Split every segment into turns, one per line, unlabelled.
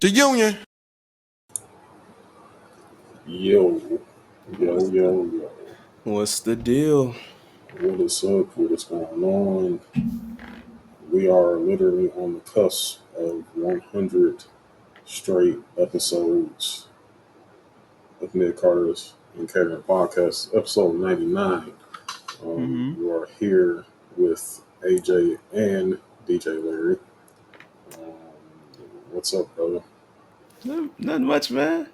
The Union.
Yo,
What's the
yo.
What's the deal?
What is up? What is going on? We are literally on the cusp of 100 straight episodes of Nick Carter's and Kevin podcast, episode 99.
Mm-hmm.
You are here with A.J and DJ Larry. Um, what's up, brother?
Nothing much, man.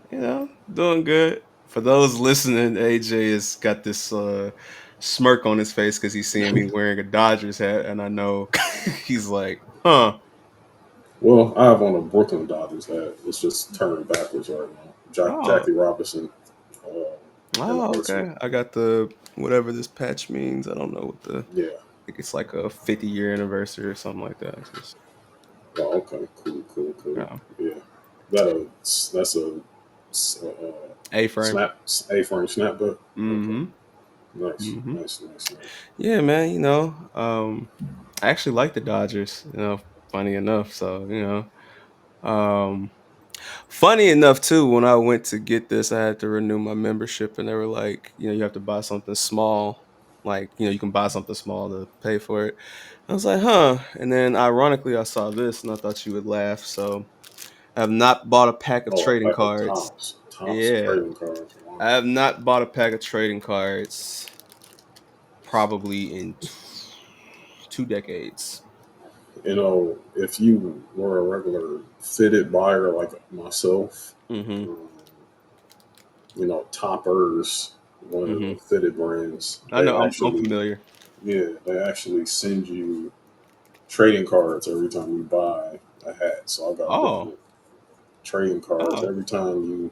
Doing good. For those listening, AJ has got this smirk on his face because he's seeing me wearing a Dodgers hat, and I know he's like, "Huh."
Well, I have on a Brooklyn Dodgers hat. It's just turned backwards right now.
Oh,
Jackie Robinson anniversary.
okay. I got the whatever this patch means. I don't know what the.
Yeah.
I think it's like a 50-year anniversary or something like that. It's just,
Oh, okay. Cool.
yeah.
Yeah. That's a
A-frame.
snap A-frame snapback. Okay.
Mm-hmm.
Nice.
Mm-hmm.
Nice.
Yeah, man. I actually like the Dodgers. Funny enough. So funny enough too. When I went to get this, I had to renew my membership, and they were like, you have to buy something small. Like, you can buy something small to pay for it. I was like, huh. And then, ironically, I saw this, and I thought you would laugh. So, I have not bought a pack of
Oh, a
trading
pack of
cards.
tops. Tops
Yeah,
trading cards. Wow.
I have not bought a pack of trading cards probably in 2 decades.
If you were a regular fitted buyer like myself,
Mm-hmm.
um, Toppers, one of
Mm-hmm.
the fitted brands,
I know. I'm familiar.
they actually send you trading cards every time you buy a hat. So I got
Oh,
different trading cards.
oh.
Every time you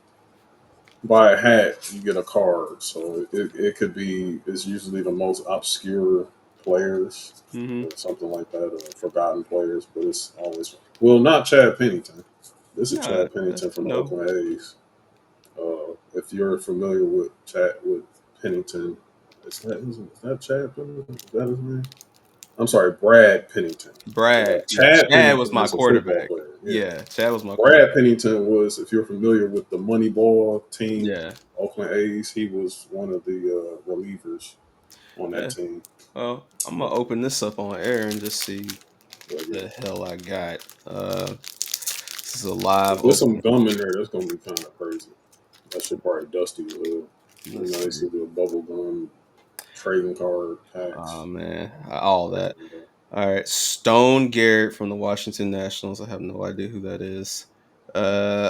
buy a hat, you get a card. So it could be, it's usually the most obscure players
Mm-hmm.
or something like that, or forgotten players, but it's always, well, not Chad Pennington. This is
No,
Chad Pennington from the
no.
Oakland A's. If you're familiar with Pennington, is that Chad Pennington? Is that his name? I'm sorry, Brad Pennington.
Brad. Yeah,
Chad
Chad was
Pennington
my
is a football
quarterback.
player. Yeah.
Yeah, Chad was my
Brad
quarterback.
Pennington was, if you're familiar with the Moneyball team,
Yeah.
Oakland A's, he was one of the relievers on that
Yeah.
team.
Well, I'm gonna open this up on air and just see
But
what
yeah,
the hell I got. This is a live
if there's some
open.
gum in there, that's gonna be kind of crazy. That shit probably dusty as hell.
Let's
I used
see.
to do a bubble gum trading card
Oh
packs.
man, all
Back
that.
in the day.
All right, Stone Garrett from the Washington Nationals. I have no idea who that is.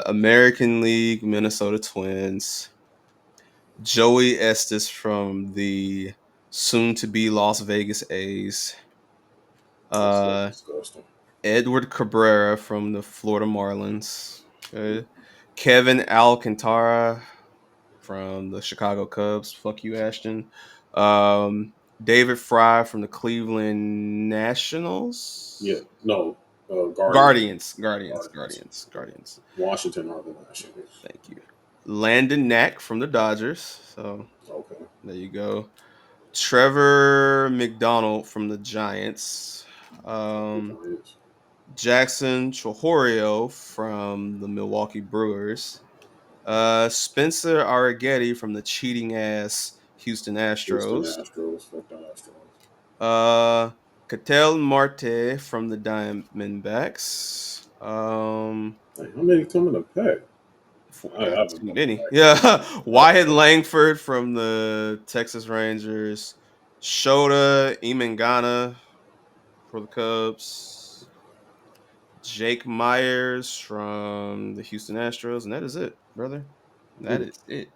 American League, Minnesota Twins. Joey Estes from the soon-to-be Las Vegas A's.
That stuff
Uh,
disgusting.
Edward Cabrera from the Florida Marlins. Okay. Kevin Alcantara from the Chicago Cubs. Fuck you, Ashton. Um, David Fry from the Cleveland
Yeah,
Nationals.
no, Guardians. Guardians.
Guardians.
Washington are the Nationals.
Thank you. Landon Knack from the Dodgers. So
Okay.
there you go. Trevor McDonald from the Giants.
The
Um,
Giants.
Jackson Chohorio from the Milwaukee Brewers. Spencer Arrighetti from the cheating ass Houston
Houston
Astros.
Astros. Fuck the Astros.
Uh, Cattell Marte from the Diamondbacks.
Hey, how many come in a pack? I
That's
haven't
too
been
many.
back in
Yeah,
a
Wyatt
pack.
Langford from the Texas Rangers. Shota Imangana for the Cubs. Jake Myers from the Houston Astros, and that is it, brother. That
Hmm,
is it.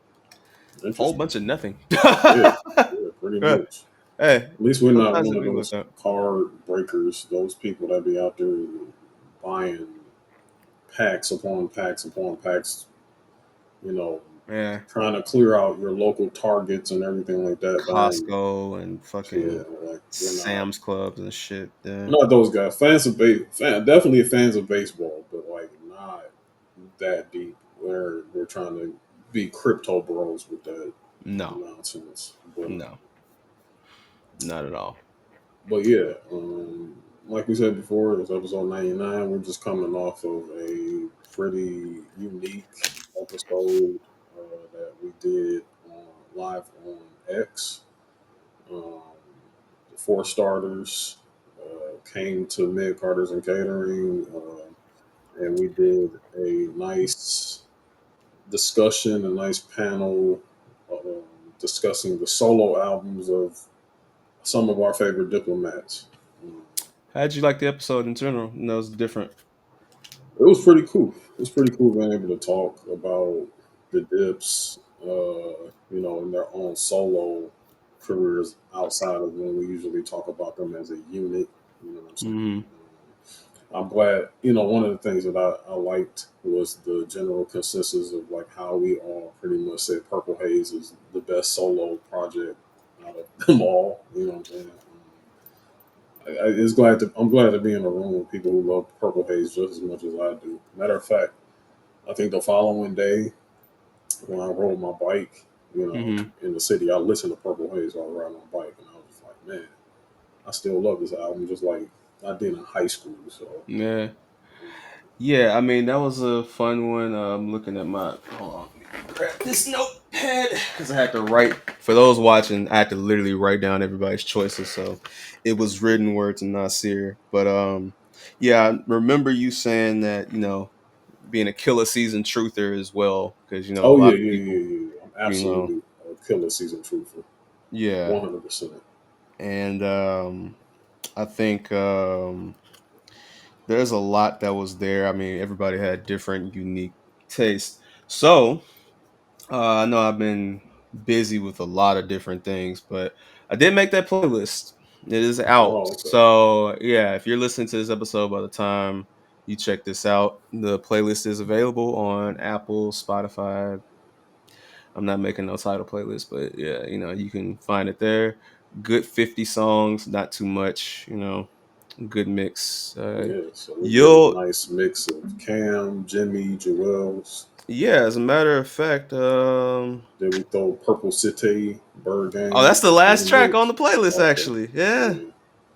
Whole
interesting.
bunch of nothing.
Yeah, yeah, pretty
Hey,
much.
hey,
At least we're not
sometimes
one
it
of
be like
those
that.
card breakers, those people that be out there buying packs upon packs upon packs, you know,
Yeah,
trying to clear out your local targets and everything like that. Buying,
Costco and
yeah,
fucking
like
Sam's Clubs and shit. Yeah,
we're not those guys. Definitely fans of baseball, but like not that deep where we're trying to be crypto bros with that
no,
nonsense. But
no, not at all.
yeah, like we said before, it's episode 99. We're just coming off of a pretty unique episode that we did live on X. Um, the four starters came to Mid Carters and Catering, and we did a nice discussion, a nice panel discussing the solo albums of some of our favorite diplomats. Um,
How'd you like the episode in general? No, it's different.
it was pretty cool. It was pretty cool being able to talk about the Dips, in their own solo careers outside of when we usually talk about them as a unit. You know what I'm saying?
Hmm.
I'm glad, one of the things that I liked was the general consensus of like how we all pretty much said Purple Haze is the best solo project out of them all. You know what I'm saying? I'm glad to be in a room with people who love Purple Haze just as much as I do. Matter of fact, I think the following day when I rode my bike,
Hmm.
in the city, I listened to Purple Haze while riding my bike, and I was just like, man, I still love this album just like I did in high school. So,
Yeah.
um,
Yeah, I mean that was a fun one. I'm looking at my hold on, let me grab this notepad because I had to write for those watching. I had to literally write down everybody's choices, so it was written words and not seer. But yeah, I remember you saying that being a killer season truther as well because a
oh
lot
yeah,
of
yeah, yeah,
people,
yeah, yeah. I'm
you know,
absolutely a killer season truther,
yeah,
100%.
and I think there's a lot that was there. I mean, everybody had different unique tastes, so. I know I've been busy with a lot of different things, but I did make that playlist. It is out.
Oh, okay.
So, yeah, if you're listening to this episode by the time you check this out, the playlist is available on Apple, Spotify. I'm not making no title playlist, but yeah, you can find it there. Good 50 songs, not too much, good mix.
Yeah, so we did a
You'll
nice mix of Cam, Jimmy, Joel's.
Yeah, as a matter of fact,
Then we throw Purple City, Bird
oh,
Gang
that's the
in the
last track on
mix.
the playlist,
Okay.
actually. Yeah,
Yeah.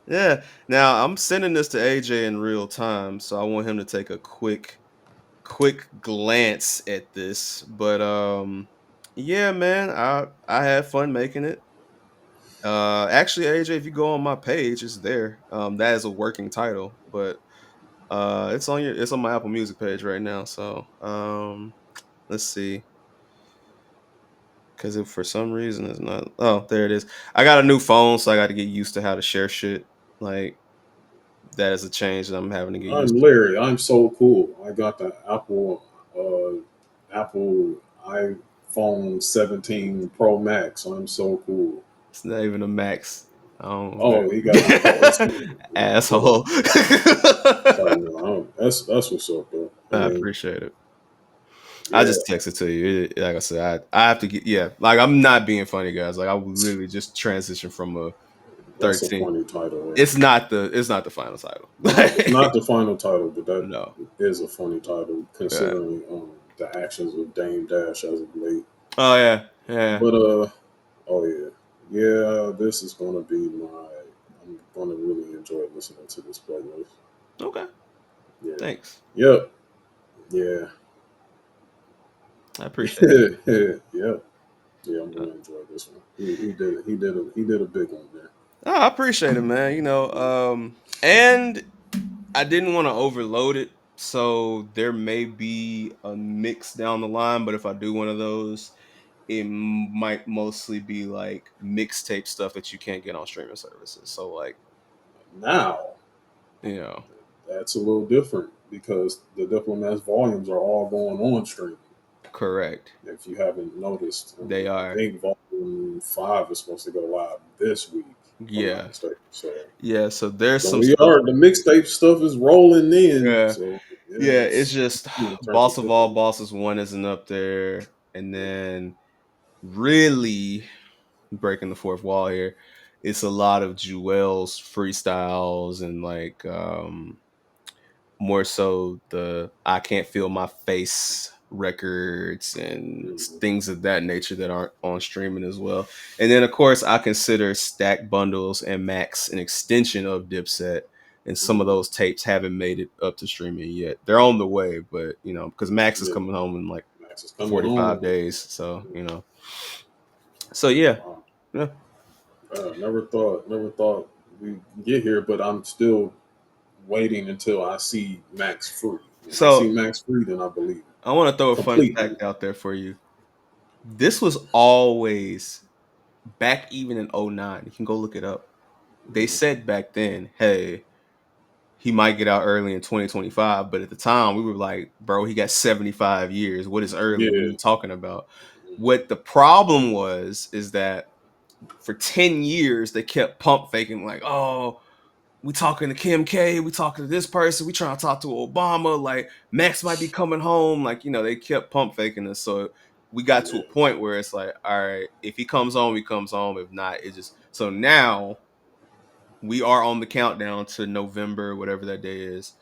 yeah. Now I'm sending this to AJ in real time, so I want him to take a quick glance at this. But yeah, man, I had fun making it. Actually, AJ, if you go on my page, it's there. That is a working title, but it's on my Apple Music page right now. So let's see. Because for some reason it's not. Oh, there it is. I got a new phone, so I got to get used to how to share shit. Like that is a change that I'm having to get
I'm
used to.
Larry. I'm so cool. I got the Apple iPhone 17 Pro Max. I'm so cool.
It's not even a max. Oh,
Oh, he got the Pro. It's my fault.
asshole.
Sorry, man. That's what's up, though. I
I
mean,
appreciate it. I
yeah,
just texted to you. Like I said, I have to get yeah. Like I'm not being funny, guys. Like I would literally just transition from a
that's a
13.
funny title.
It's not the final title.
It's not the final title, but that
No.
is a funny title
Yeah.
considering the actions of Dame Dash as of late.
Oh yeah. Yeah.
But oh yeah, yeah. This is gonna be my. I'm gonna really enjoy listening to this playlist.
Okay.
Yeah.
Thanks.
Yep. Yeah.
I appreciate it.
Yep. Yeah. I'm gonna enjoy this one. He did a big one there.
Oh, I appreciate it, man. And I didn't want to overload it, so there may be a mix down the line. But if I do one of those, it might mostly be like mixtape stuff that you can't get on streaming services. So, like,
Now
you know,
that's a little different because the Diplomats volumes are all going on stream.
correct.
If you haven't noticed,
They
I
are.
think Volume 5 is supposed to go live this week, if I'm not
Yeah,
mistaken. So,
yeah. So there's
so
some
we
stuff.
are the mixtape stuff is rolling in.
Yeah,
So
yeah.
yeah,
It's just
in terms of
Boss of All
Diplomat,
Bosses one isn't up there, and
yeah.
then really breaking the fourth wall here. It's a lot of Jewel's freestyles and like more so the I Can't Feel My Face records and
Mhm.
things of that nature that aren't on streaming as well. And then of course I consider Stack Bundles and Max an extension of Dipset. and some of
Mm,
those tapes haven't made it up to streaming yet. They're on the way, but because Max is
yeah,
coming home in like
Max is coming
45
home.
days, so so yeah,
Wow.
yeah.
Never thought we'd get here, but I'm still waiting until I see Max free. When I see
So
Max free, then I believe it
I want to throw a fun
completely.
fact out there for you. This was always back even in '09. You can go look it up. They
Mm,
said back then, hey, he might get out early in 2025, but at the time we were like, bro, he got 75 years. What is early? What are
yeah.
you talking about?
Mm,
What the problem was is that for 10 years they kept pump faking like, oh, we talking to Kim K, we talking to this person, we trying to talk to Obama, like Max might be coming home. Like, they kept pump faking us. So we got to
yeah.
a point where it's like, all right, if he comes home, he comes home. If not, it just so now we are on the countdown to November, whatever that day is.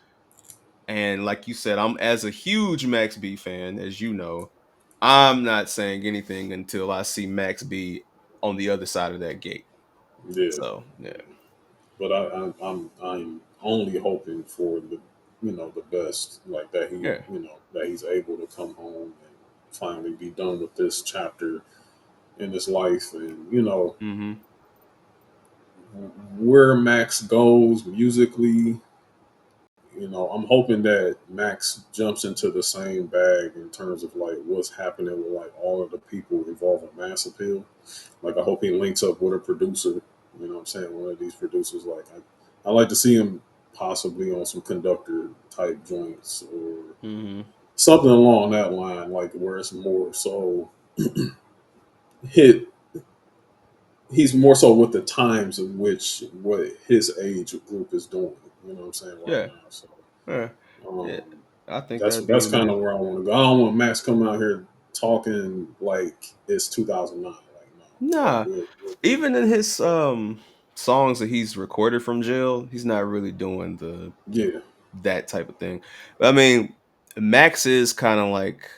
And like you said, I'm as a huge Max B fan, as you know, I'm not saying anything until I see Max B on the other side of that gate.
Yeah.
So yeah,
But I'm only hoping for the best, like that
yeah,
that he's able to come home and finally be done with this chapter in his life, and
mm-hmm,
where Max goes musically. I'm hoping that Max jumps into the same bag in terms of like what's happening with like all of the people involved in Mass Appeal. Like I hope he links up with a producer. You know what I'm saying? One of these producers. Like I like to see him possibly on some conductor type joints or
mm-hmm,
something along that line, like where it's more so hit. He's more so with the times in which what his age group is doing. You know what I'm saying right
yeah,
now. So
yeah, yeah.
um,
I think
that's
that'd be
that's kind of
amazing.
where I want to go. I don't want Max coming out here talking like it's 2009. Like no, like
Nah,
we'll get
even in his songs that he's recorded from jail, he's not really doing the
yeah.
that type of thing. But I mean, Max is kind of like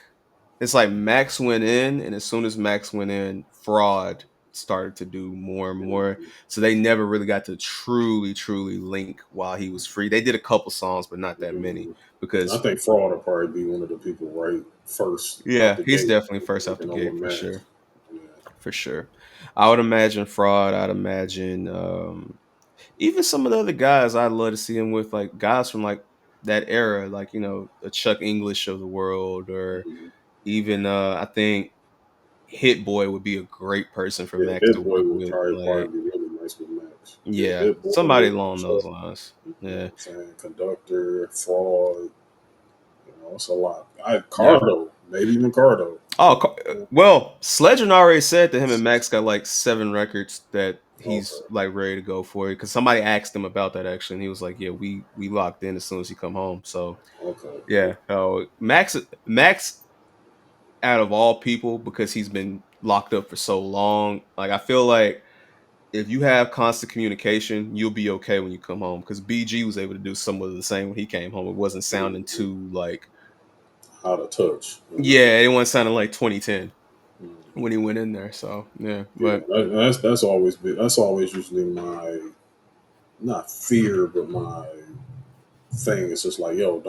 it's like Max went in, and as soon as Max went in, Fraud started to do more and more.
Mhm.
So they never really got to truly, truly link while he was free. They did a couple songs, but not that many
Mhm. I
because
think Fraud will probably be one of the people right first out
yeah,
the
he's
gate,
definitely first out the
looking over
gate for
Max.
sure.
Yeah.
For sure. I would imagine Fraud. I'd imagine even some of the other guys I'd love to see him with, like guys from like that era, like a Chuck English of the world, or
Mhm.
even I think Hit Boy would be a great person for
Yeah,
Max to
Hit Boy
work
would
with.
probably
Like,
be really nice with Max. Yeah,
yeah,
Hit Boy
somebody
with
along
Chuck.
those lines.
You know what
Yeah,
I'm saying? Conductor, Fraud. It's a lot.
yeah.
Cardo, maybe even Cardo.
Oh,
Yeah.
well, Sledgen already said that him and Max got like 7 records that he's
Okay.
like ready to go for it. Because somebody asked him about that actually, and he was like, "Yeah, we locked in as soon as he come home." So
Okay.
yeah, oh, Max out of all people because he's been locked up for so long. Like I feel like if you have constant communication, you'll be okay when you come home. Because BG was able to do some of the same when he came home. It wasn't sounding
Mhm.
too like
Out of touch.
yeah, it wasn't sounding like 2010
Mhm.
when he went in there. So yeah,
Yeah,
but
that's always usually my not fear, but my thing. It's just like, yo,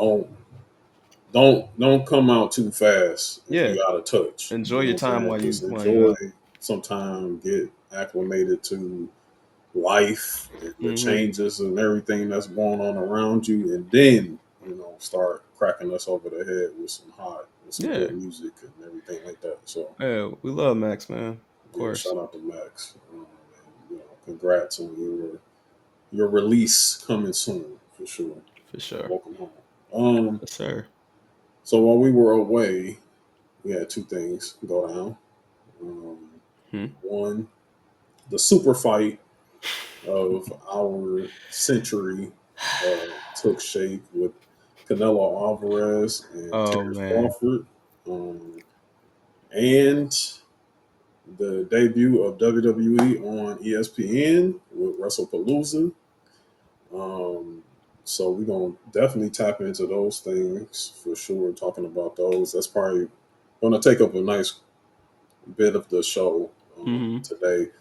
don't come out too fast if
yeah,
you out of touch.
enjoy
You know
your
what I'm
time
saying?
while
Just
you
enjoy
out.
some time, get acclimated to life and the
Hmm.
changes and everything that's going on around you, and then start cracking us over the head with some
Yeah,
good music and everything like that. So
yeah, we love Max, man. Of
yeah,
course,
shout out to Max. And, congrats on your release coming soon for sure.
for sure.
Welcome home. Um,
Yes, sir.
so while we were away, we had two things go down. Um,
Hmm.
one, the super fight of our century took shape with Canelo Alvarez and
Oh
Terrence
man.
Crawford, and the debut of WWE on ESPN with Wrestlepalooza. Um, so we're gonna definitely tap into those things for sure. Talking about those, that's probably gonna take up a nice bit of the show
Hmm.
today.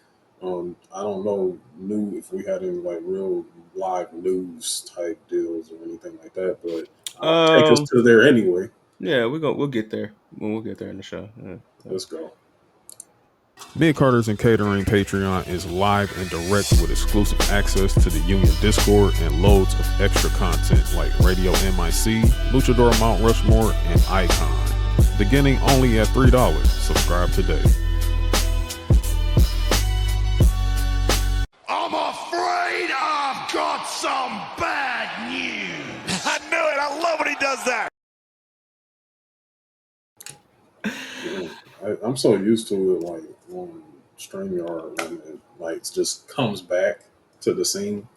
I don't know new if we had any like real live news type deals or anything like that, but I'll take us
Um,
to there anyway.
yeah, we'll get there when we'll get there in the show. Yeah, yeah.
Let's go.
Mid Carters and Catering Patreon is live and direct with exclusive access to the Union Discord and loads of extra content like Radio MIC, Luchador Mount Rushmore, and Icon. Beginning only at $3. Subscribe today.
I'm afraid I've got some bad news. I knew it. I love when he does that.
Yeah, I'm so used to it, like on StreamYard when it like just comes back to the scene.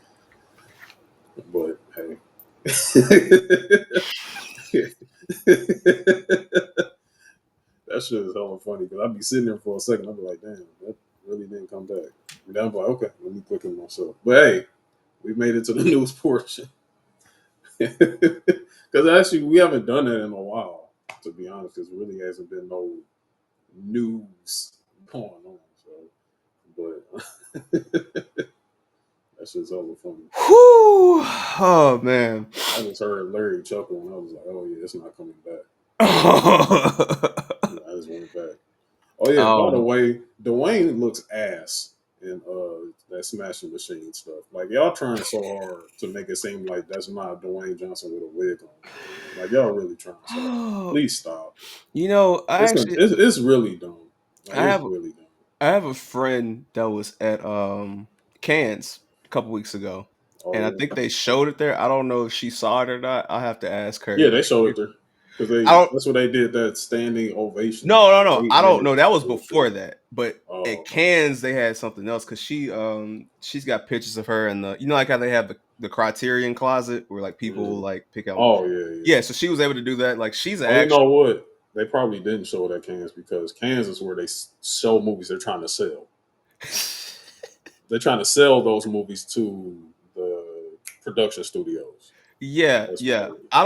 But hey, that shit is hella funny because I'd be sitting there for a second. I'd be like, damn, that really didn't come back. And then I'm like, okay, let me click it myself. But hey, we made it to the news portion. Because actually, we haven't done that in a while, to be honest, because really hasn't been no news going on. So, but that shit's hella funny.
Whew. Oh man.
I just heard Larry chuckle and I was like, oh, yeah, it's not coming back. I just went back. Oh yeah. By the
um.
way, Dwayne looks ass in that Smashing Machine stuff. Like y'all trying so hard to make it seem like that's not Dwayne Johnson with a wig on. Like y'all really trying so hard. Please stop.
You know,
It's really dumb. Like
I
it's
have
really dumb.
I have a friend that was at Cannes a couple weeks ago,
Oh
and I
yeah.
think they showed it there. I don't know if she saw it or not. I'll have to ask
Yeah,
her.
they showed it there because
I don't.
that's what they did that standing ovation
No, no,
like
no.
eight
I don't
minute
know. That was before
bullshit.
that. But
Oh
at
okay.
Cannes they had something else because she's got pictures of her and like how they have the Criterion closet where like people
Mhm.
like pick out.
Oh yeah, yeah.
Yeah, so she was able to do that. Like she's an
Oh, you know
actual.
what? They probably didn't show it at Cannes because Cannes is where they show movies they're trying to sell. They're trying to sell those movies to the production studios.
Yeah,
That's what
yeah.
that is.
I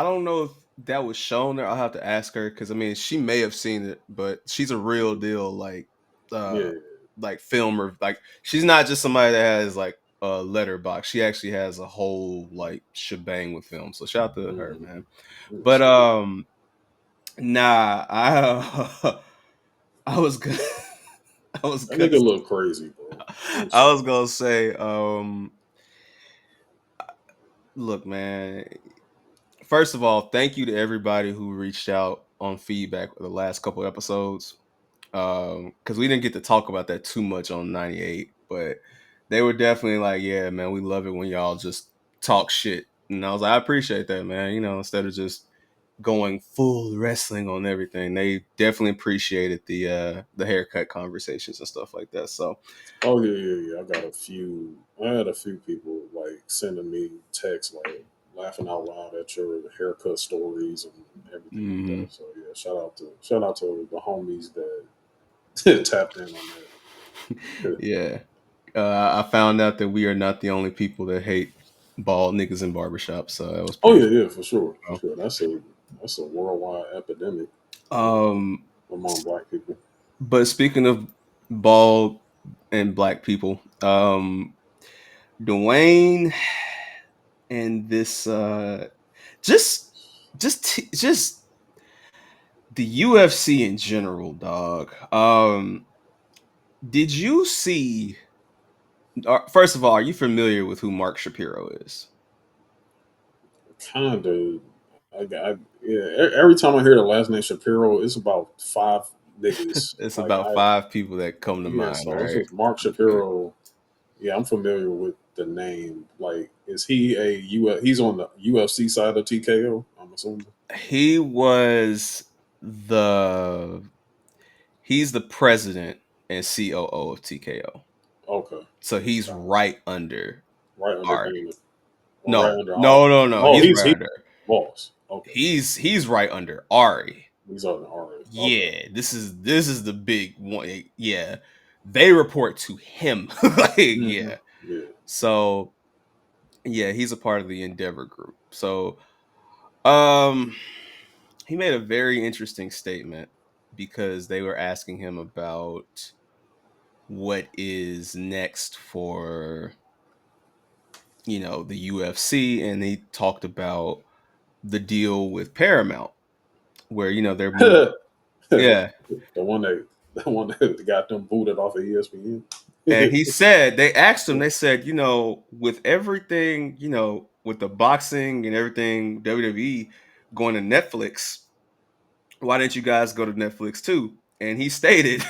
don't know if that was shown there. I'll have to ask her because I mean, she may have seen it, but she's a real
Mhm.
deal, uh,
Yeah.
like filmer. Like, she's not just somebody that has like a letterbox. She actually has a whole like shebang with film. So shout out to her,
Mm-hmm.
man.
Let's
But
see.
nah, I was gonna, I was
That
gonna,
nigga look crazy, bro. I'm
I was
sorry.
gonna say, look, man. First of all, thank you to everybody who reached out on feedback for the last couple episodes. Because we didn't get to talk about that too much on 98, but they were definitely like, yeah, man, we love it when y'all just talk shit. And I was like, I appreciate that, man. You know, instead of just going full wrestling on everything, they definitely appreciated the haircut conversations and stuff like that. So
Oh yeah, yeah, yeah. I got a few. I had a few people like sending me texts like laughing out loud at your haircut stories and everything like that.
mhm.
So yeah, shout out to the homies that tapped in on that.
Yeah. I found out that we are not the only people that hate bald niggas in barbershops, so that was
Oh
pretty
yeah, yeah, for sure, for
cool.
sure. That's a worldwide epidemic
Um,
among black people.
but speaking of bald and black people, Dwayne and this just just the UFC in general, dog. Did you see? First of all, are you familiar with who Mark Shapiro is?
Kind of. Yeah. Every time I hear the last name Shapiro, it's about five niggas.
It's
Like
about five people that come to
yeah.
mind,
So it's
right?
just Mark Shapiro. Yeah, I'm familiar with the name. Like, is he He's on the UFC side of TKO? I'm assuming.
He was the he's the president and COO of TKO.
Okay,
So he's
got it.
right under
Right under
Ari.
Dana, or right
No,
under
no,
Ari.
no, no.
Oh,
He's
he's
right
he
under.
boss. Okay,
He's right under Ari.
he's on Ari. Okay.
Yeah, this is the big one. Yeah, they report to him. Like,
Hmm.
yeah.
Yeah.
So yeah, he's a part of the Endeavor group. So um, he made a very interesting statement because they were asking him about what is next for the UFC, and he talked about the deal with Paramount, where they're moving.
the
Yeah,
one that got them booted off of ESPN.
and he said they asked him. They said, with everything, with the boxing and everything, WWE going to Netflix, why didn't you guys go to Netflix too? And he stated,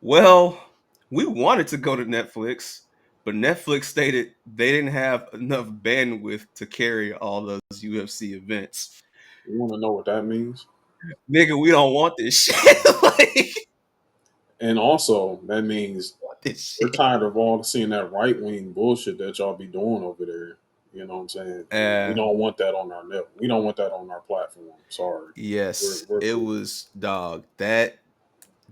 well, we wanted to go to Netflix, but Netflix stated they didn't have enough bandwidth to carry all those UFC events.
You want to know what that means?
Nigga, we don't want this shit. Like,
And also, that means
want this
we're
shit.
tired of all seeing that right wing bullshit that y'all be doing over there. You know what I'm saying? And we
Uh,
don't want that on our net. We don't want that on our platform. Sorry,
yes,
we're
it
cool.
was dog.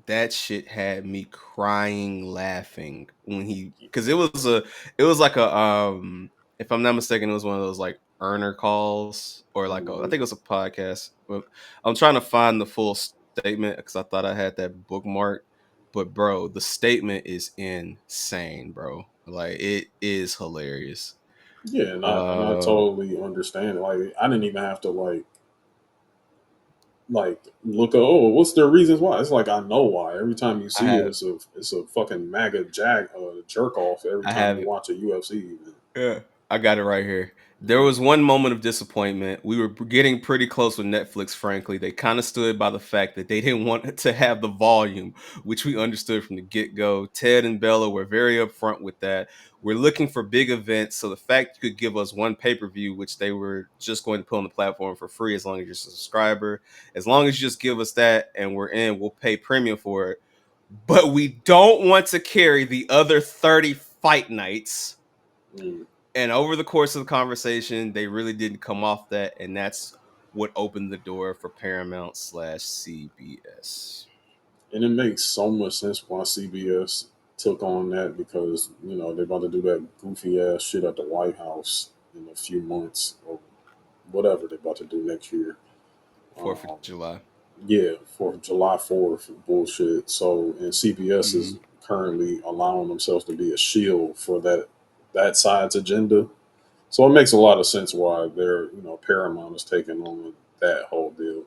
That shit had me crying laughing when he because it was like a if I'm not mistaken, it was one of those like earner calls or like I
Mhm.
think it was a podcast. But I'm trying to find the full statement because I thought I had that bookmark. But bro, the statement is insane, bro. Like it is hilarious.
Yeah, and I
Um,
totally understand. Like I didn't even have to look at, oh, what's the reasons why. It's like I know why. Every time you
I
see it,
have
it's a fucking MAGA jerk off every
I
time you
have
watch a UFC event.
Yeah, I got it right here. There
Mhm.
was one moment of disappointment. We were getting pretty close with Netflix, frankly. They kind of stood by the fact that they didn't want to have the volume, which we understood from the get go. Ted and Bella were very upfront with that. We're looking for big events. So the fact you could give us one pay per view, which they were just going to put on the platform for free as long as you're a subscriber, as long as you just give us that and we're in, we'll pay premium for it. But we don't want to carry the other 30 fight nights,
Mm.
and over the course of the conversation, they really didn't come off that, and that's what opened the door for Paramount slash CBS.
And it makes so much sense why CBS took on that because they're about to do that goofy ass shit at the White House in a few months or whatever they're about to do next year.
Fourth of
Um,
July.
yeah, for July 4th bullshit. So and CBS is
Mhm.
currently allowing themselves to be a shield for that side's agenda. So it makes a lot of sense why they're Paramount is taking on that whole deal.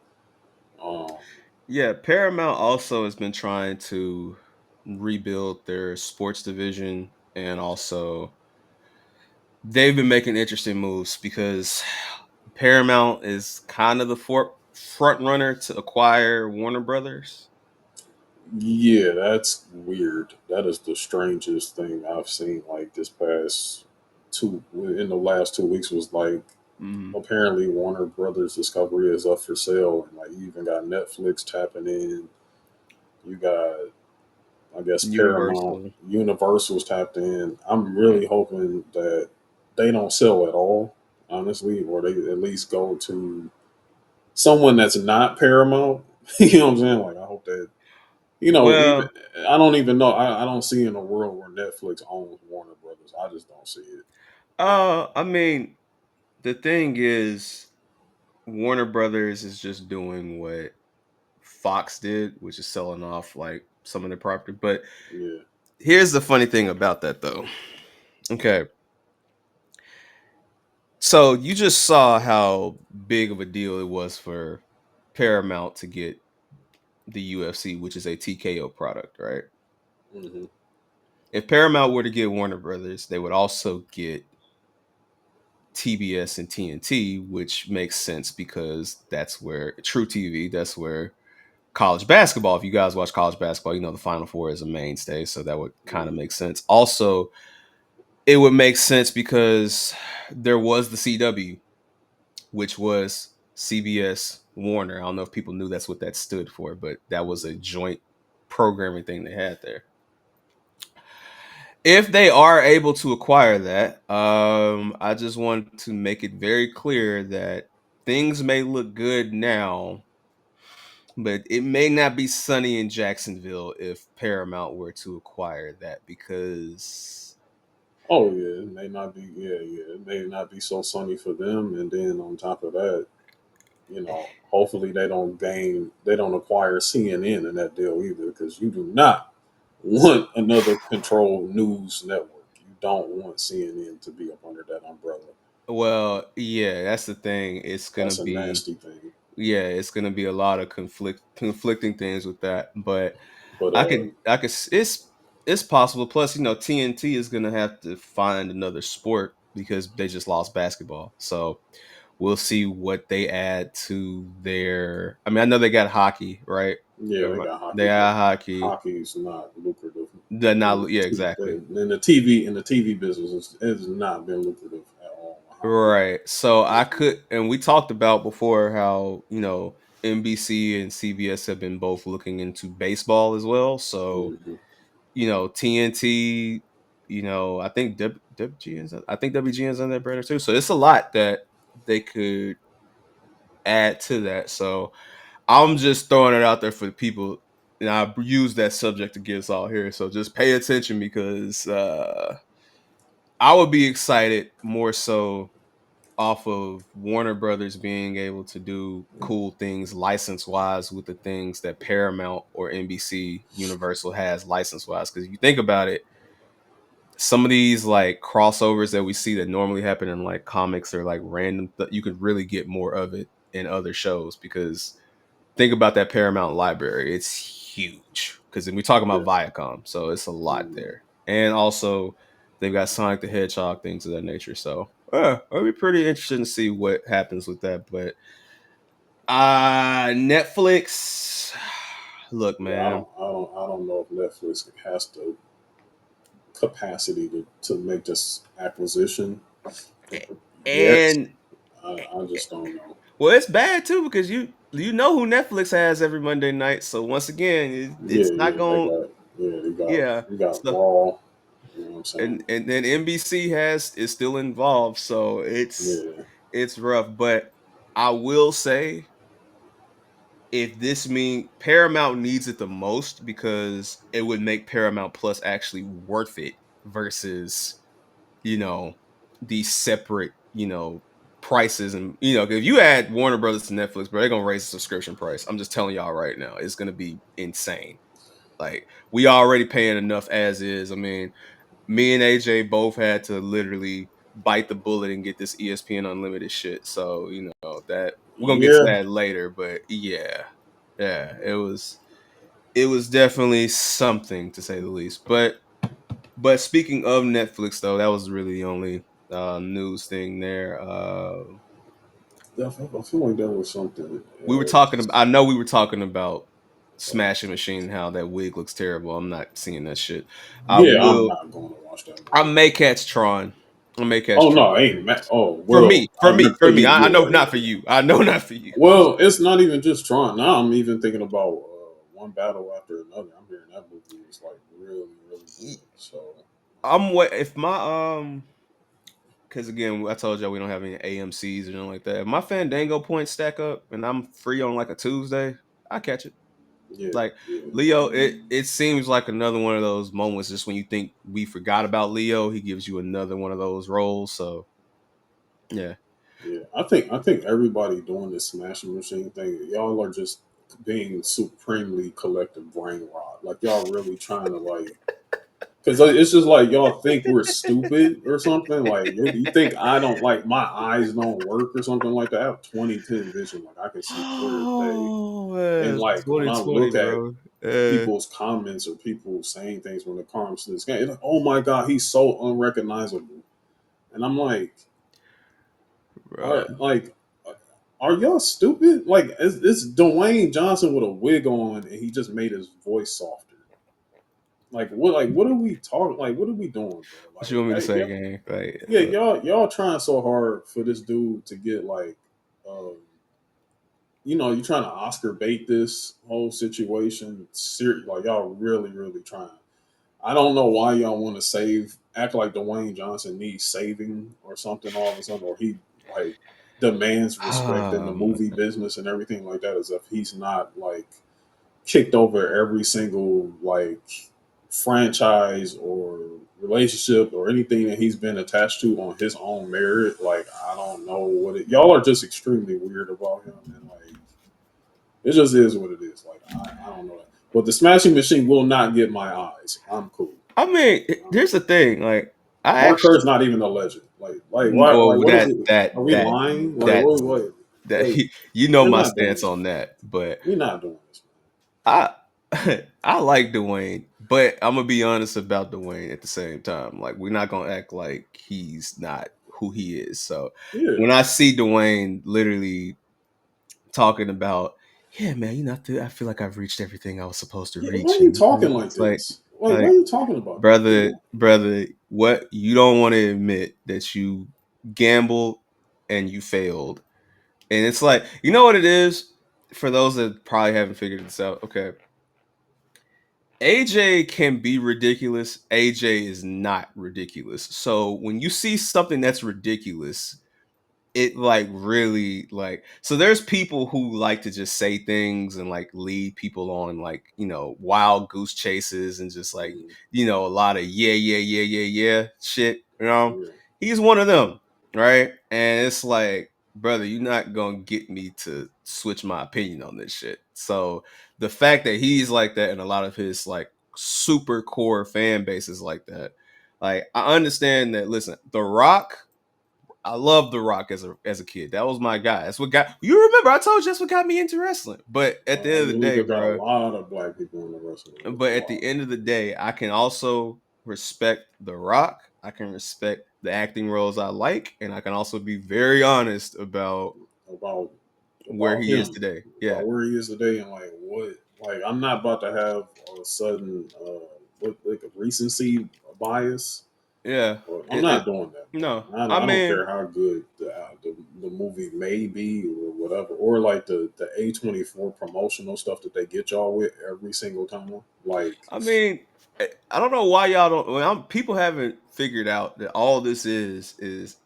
Um,
Yeah, Paramount also has been trying to rebuild their sports division, and also they've been making interesting moves because Paramount is kind of the front runner to acquire Warner Brothers.
Yeah, that's weird. That is the strangest thing I've seen. Like this past two in the last 2 weeks was like
Mhm.
apparently Warner Brothers Discovery is up for sale, and like you even got Netflix tapping in. You got I guess Paramount,
Universal.
Universal's tapped in. I'm really hoping that they don't sell at all, honestly, or they at least go to someone that's not Paramount. You know what I'm saying? Like I hope that even
Well,
I don't even know. I don't see in a world where Netflix owns Warner Brothers. I just don't see it.
I mean, the thing is, Warner Brothers is just doing what Fox did, which is selling off like some of their property. But
Yeah.
here's the funny thing about that, though. Okay, so you just saw how big of a deal it was for Paramount to get the UFC, which is a TKO product, right?
Hmm.
If Paramount were to get Warner Brothers, they would also get TBS and TNT, which makes sense because that's where True TV, that's where college basketball. If you guys watch college basketball, the Final Four is a mainstay, so that would kind of
Hmm.
make sense. Also, it would make sense because there was the CW, which was CBS Warner. I don't know if people knew that's what that stood for, but that was a joint programming thing they had there. If they are able to acquire that, I just want to make it very clear that things may look good now, but it may not be sunny in Jacksonville if Paramount were to acquire that because
Oh yeah, it may not be. Yeah, yeah, it may not be so sunny for them. And then on top of that, hopefully they don't acquire CNN in that deal either, because you do not want another controlled news network. You don't want CNN to be up under that umbrella.
Well, yeah, that's the thing.
That's a nasty thing.
It's gonna be a lot of conflicting things with that. But
But
it's possible. Plus, TNT is gonna have to find another sport because they just lost basketball. So we'll see what they add to their. I mean, I know they got hockey, right?
yeah, they got
They
hockey, but
have hockey.
hockey's not lucrative.
They're
In
not. Yeah, exactly.
the TV business, it has not been lucrative at all. Hockey.
Right. So I could, and we talked about before how, NBC and CBS have been both looking into baseball as well. So,
Hmm.
TNT, I think I think WGN's on that banner too. So it's a lot that they could add to that. So I'm just throwing it out there for the people. And I use that subject to get us all here. So just pay attention because I would be excited more so off of Warner Brothers being able to do cool things license wise with the things that Paramount or NBC Universal has license wise. Because if you think about it, some of these like crossovers that we see that normally happen in like comics or like random, you could really get more of it in other shows. Because think about that Paramount library, it's huge. Because we talking
Yeah.
about Viacom, so it's a lot
Mhm.
there, and also they've got Sonic the Hedgehog, things of that nature. So it'll be pretty interesting to see what happens with that. But Netflix, look,
Yeah,
man,
I don't know if Netflix has the capacity to make this acquisition yet.
and
I just don't know.
well, it's bad too because you know who Netflix has every Monday night. So once again,
Yeah,
it's not
yeah,
going.
they got
Yeah.
we got
So
Raw. You know what I'm saying?
and then NBC is still involved, so
Yeah,
it's rough. But I will say, if this mean Paramount needs it the most because it would make Paramount Plus actually worth it versus you know these separate prices and if you add Warner Brothers to Netflix, bro, they're gonna raise the subscription price. I'm just telling y'all right now, it's gonna be insane. Like we already paying enough as is. I mean, me and AJ both had to literally bite the bullet and get this ESPN Unlimited shit. So that we're gonna get to
yeah.
that later, but yeah, it was definitely something to say the least. But speaking of Netflix, though, that was really the only news thing there.
I feel like there was something
We were talking about.
else.
I know we were talking about Smashing Machine and how that wig looks terrible. I'm not seeing that shit. I
Yeah, I'm
will.
not going to watch that
I
movie.
may catch Tron. I may catch
Oh
Tron.
no, ain't Matt. Oh
For
well,
me, for me,
for
for me.
you,
I know
yeah,
not
yeah,
for
yeah.
you. I know not for you.
Well, it's not even just Tron. Now I'm even thinking about One Battle After Another. I'm hearing that movie is like really, really good. So
I'm what if my because again I told y'all we don't have any AMC's or anything like that. If my Fandango points stack up and I'm free on like a Tuesday, I catch it.
yeah,
Like
yeah,
Leo, it seems like another one of those moments just when you think we forgot about Leo, he gives you another one of those roles. So yeah.
yeah. I think everybody doing this smashing machine thing, y'all are just being supremely collective brain rot. Like y'all really trying to like. Because it's just like y'all think we're stupid or something. Like you think I don't like my eyes don't work or something like that. I have 20/10 vision. Like I can see clear as day.
Oh
And
man,
like when I
2020,
look at
bro.
people's comments or people saying things when it comes to this game, it's like, oh my god, he's so unrecognizable. And I'm
Bro.
like, are y'all stupid? Like, it's Dwayne Johnson with a wig on, and he just made his voice softer. Like, what? Like, what are we talking? Like, what are we doing, bro?
What you
Like,
want me to say,
yeah,
gang? Like,
yeah, y'all trying so hard for this dude to get like, um, you're trying to Oscar bait this whole situation. Like, y'all really, really trying. I don't know why y'all want to act like Dwayne Johnson needs saving or something all of a sudden, or he like demands respect in the
um,
movie business and everything like that, as if he's not like kicked over every single like franchise or relationship or anything that he's been attached to on his own merit. Like, I don't know what y'all are just extremely weird about him, and like it just is what it is. Like I don't know. But the Smashing Machine will not get my eyes. I'm cool.
I mean,
I'm
here's the
cool.
thing. Like, I
Mark Kerr's
actually
not even a legend. Like what? Like
no
what is
that
it?
that
Are we
that
lying? Like
that
what?
that
Like
you know
we're
my
not doing
stance
this.
on that, but
We're not doing this.
I I like Dwayne, but I'm gonna be honest about Dwayne at the same time. Like, we're not gonna act like he's not who he is. So
Yeah.
when I see Dwayne literally talking about, yeah, man, I feel like I've reached everything I was supposed to
Yeah. Why are
reach,
you
and
talking like
it's like,
this? Like why
like
are you talking about that? Come
brother,
on.
brother, what you don't want to admit that you gambled and you failed, and it's like, you know what it is. For those that probably haven't figured this out, okay, AJ can be ridiculous. AJ is not ridiculous. So when you see something that's ridiculous, it like really like, so there's people who like to just say things and like lead people on like, wild goose chases and just like,
Mhm.
a lot of yeah shit,
Yeah.
he's one of them, right? And it's like, brother, you're not gonna get me to switch my opinion on this shit. So the fact that he's like that and a lot of his like super core fan base is like that, like, I understand that. Listen, The Rock, I love The Rock as a kid. That was my guy. That's what got you. Remember, I told you that's what got me into wrestling. But at the
I
end of the
believe
day,
it got a
bro.
lot of black people in the wrestling world.
But
A
at
lot.
the end of the day, I can also respect The Rock. I can respect the acting roles I like, and I can also be very honest about
About
where he is
him,
today. Yeah,
about where he is today, and what. Like I'm not about to have a sudden like a recency bias.
yeah.
Well, I'm
It
not doing that,
no,
man.
I
I don't
mean,
care how good the movie may be or whatever, or like the A24 promotional stuff that they get y'all with every single time. Like,
I mean, I don't know why y'all don't. People haven't figured out that all this is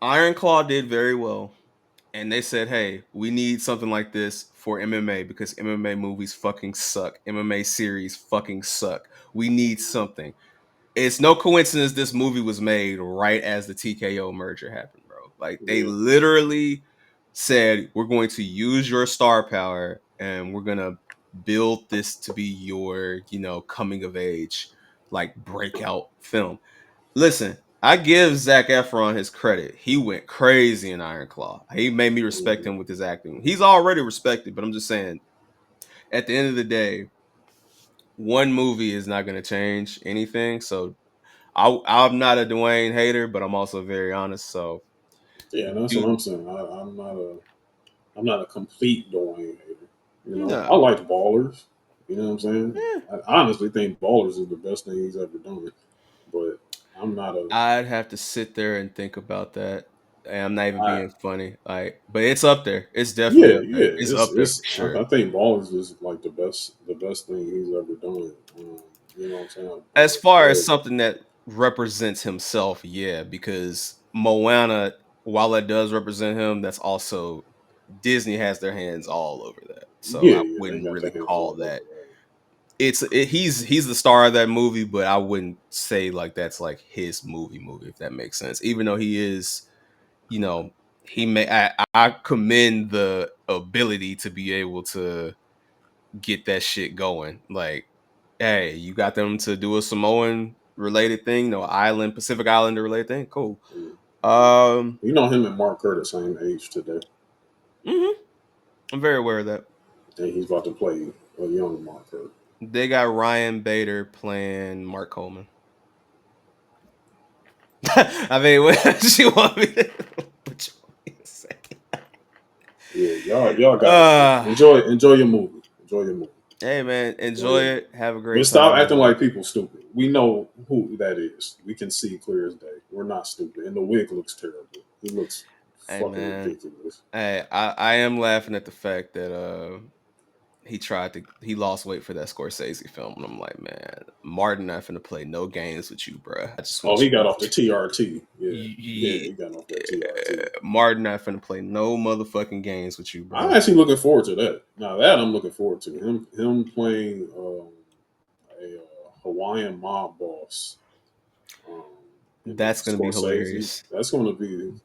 Iron Claw did very well. And they said, "Hey, we need something like this for MMA because MMA movies fucking suck. MMA series fucking suck. We need something." It's no coincidence this movie was made right as the TKO merger happened, bro. Like, they
yeah,
literally said, "We're going to use your star power and we're going to build this to be your, coming of age, like, breakout film." Listen, I give Zach Efron his credit. He went crazy in Iron Claw. He made me respect
mhm.
him with his acting. He's already respected, but I'm just saying, at the end of the day, one movie is not going to change anything. So I'm not a Dwayne hater, but I'm also very honest. So
Yeah, and that's what
you,
I'm saying. I'm not a complete Dwayne hater. I
no,
liked Ballers. You know what I'm saying?
yeah,
I honestly think Ballers is the best thing he's ever done. But I'm not a.
I'd have to sit there and think about that. And I'm not even
I,
being funny, like, but it's up there. It's definitely
yeah,
up there.
yeah.
It's up there for
It's.
sure.
I think Ballers is like the best thing he's ever done. You know what I'm saying?
As far as
But
something that represents himself, yeah, because Moana, while it does represent him, that's also Disney has their hands all over that. So
yeah,
I
yeah, they
wouldn't
got their
really
hands
call
all over
that.
that.
He's the star of that movie, but I wouldn't say like that's like his movie if that makes sense. Even though he is, you know, he may I commend the ability to be able to get that shit going. Like, hey, you got them to do a Samoan related thing, no island, Pacific Islander related thing. Cool.
Mm, yeah.
Um,
Him and Mark are the same age today,
mhm, I'm very aware of that.
and he's about to play a young Mark Hurt.
They got Ryan Bader playing Mark Coleman. I mean, what you want me to, what you want me to say?
Yeah, y'all got it, man.
Uh,
Enjoy your movie. Enjoy your movie.
hey man,
Enjoy
enjoy
your movie.
it. Have a great
But stop
time,
acting
man.
like people stupid. We know who that is. We can see clear as day. We're not stupid. And the wig looks terrible. He looks
Hey
fucking
man,
ridiculous.
hey, I am laughing at the fact that he lost weight for that Scorsese film, and I'm like, man, Martin not finna play no games with you, bruh. I just
Oh,
want
he
you
got
to
off the TRT. Yeah. Yeah,
yeah,
he got off that TRT.
Martin not finna play no motherfucking games with you,
I'm
bruh.
actually looking forward to that. Now that I'm looking forward to him playing a Hawaiian mob boss um, in the
That's gonna be
Scorsese.
hilarious.
That's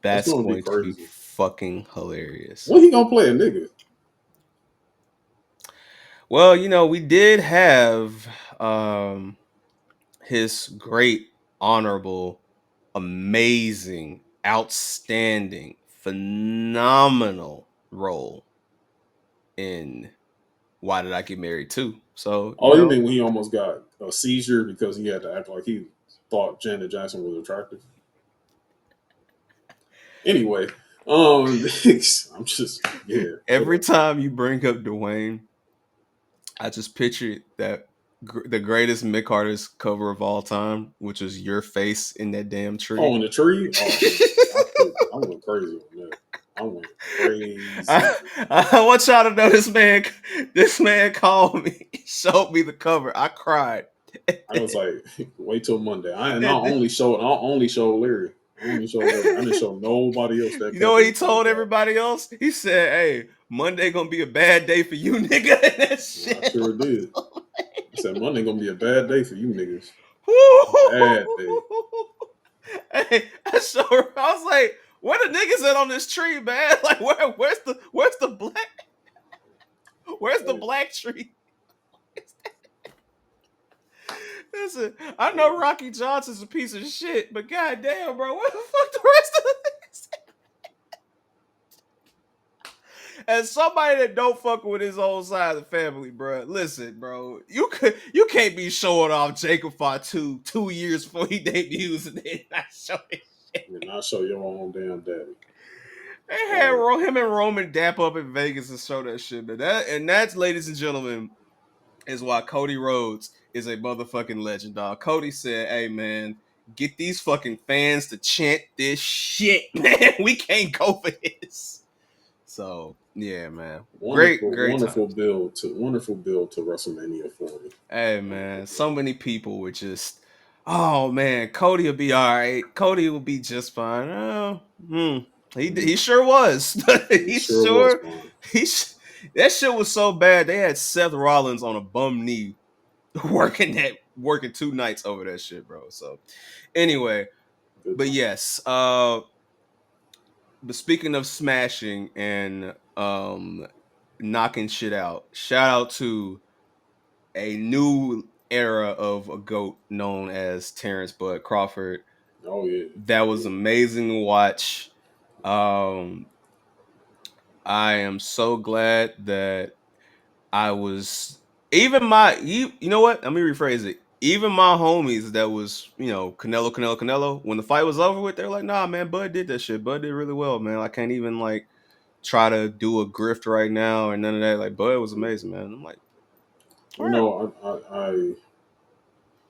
That's
gonna be
going to be
crazy.
fucking hilarious.
When he gonna play a nigga?
Well, we did have um his great, honorable, amazing, outstanding, phenomenal role in Why Did I Get Married Too? So,
Oh, you mean when he almost got a seizure because he had to act like he thought Janet Jackson was attractive? Anyway, I'm just yeah,
every
whatever.
time you bring up Dwayne, I just picture that the greatest Mick Carter's cover of all time, which is your face in that damn
Oh,
tree.
in the tree. Oh man, I went crazy on that. I went crazy.
I want y'all to know this man. This man called me, showed me the cover. I cried.
I was like, wait till Monday.
And
I only showed Larry. I only showed Larry. I didn't show nobody else that
you know what he
Kaepernick
told
photograph.
everybody else? He said, "Hey, Monday gonna be a bad day for you, nigga." And that
I
shit.
sure did. I said Monday gonna be a bad day for you niggas. Bad day.
Hey, I was like, "Where the niggas at on this tree, man? Like, where's the
Hey,
black tree?" Listen, I know Rocky Johnson's a piece of shit, but goddamn, bro, where the fuck the rest of the niggas? As somebody that don't fuck with his own side of the family, bro, listen, bro, you can't be showing off Jacob Fatu 2 years before he debuts and then not show it.
and I show your own damn daddy.
They had
Like,
Him and Roman dap up in Vegas and show that shit, but that's, ladies and gentlemen, is why Cody Rhodes is a motherfucking legend, dog. Cody said, "Hey man, get these fucking fans to chant this shit, man. We can't go for this." So yeah, man, great, great times.
wonderful build to WrestleMania 40.
Hey
Wonderful
man, so
build.
many people were just, oh man, Cody will be all right. Cody will be just fine. Oh, he
Mhm.
sure was.
He
he
sure was
sure
fine.
he. That shit was so bad. They had Seth Rollins on a bum knee working 2 nights over that shit, bro. So anyway,
Good
but
time.
yes, but speaking of smashing and knocking shit out, shout out to a new era of a GOAT known as Terrence Bud Crawford.
Oh yeah.
That
Oh
was
yeah.
amazing to watch. Um, I am so glad that I was you know what? Let me rephrase it. Even my homies that was, Canelo, when the fight was over with, they're like, nah, man, Bud did that shit. Bud did really well, man. I can't even like try to do a grift right now or none of that. Like Bud was amazing, man. I'm like,
You
word.
know,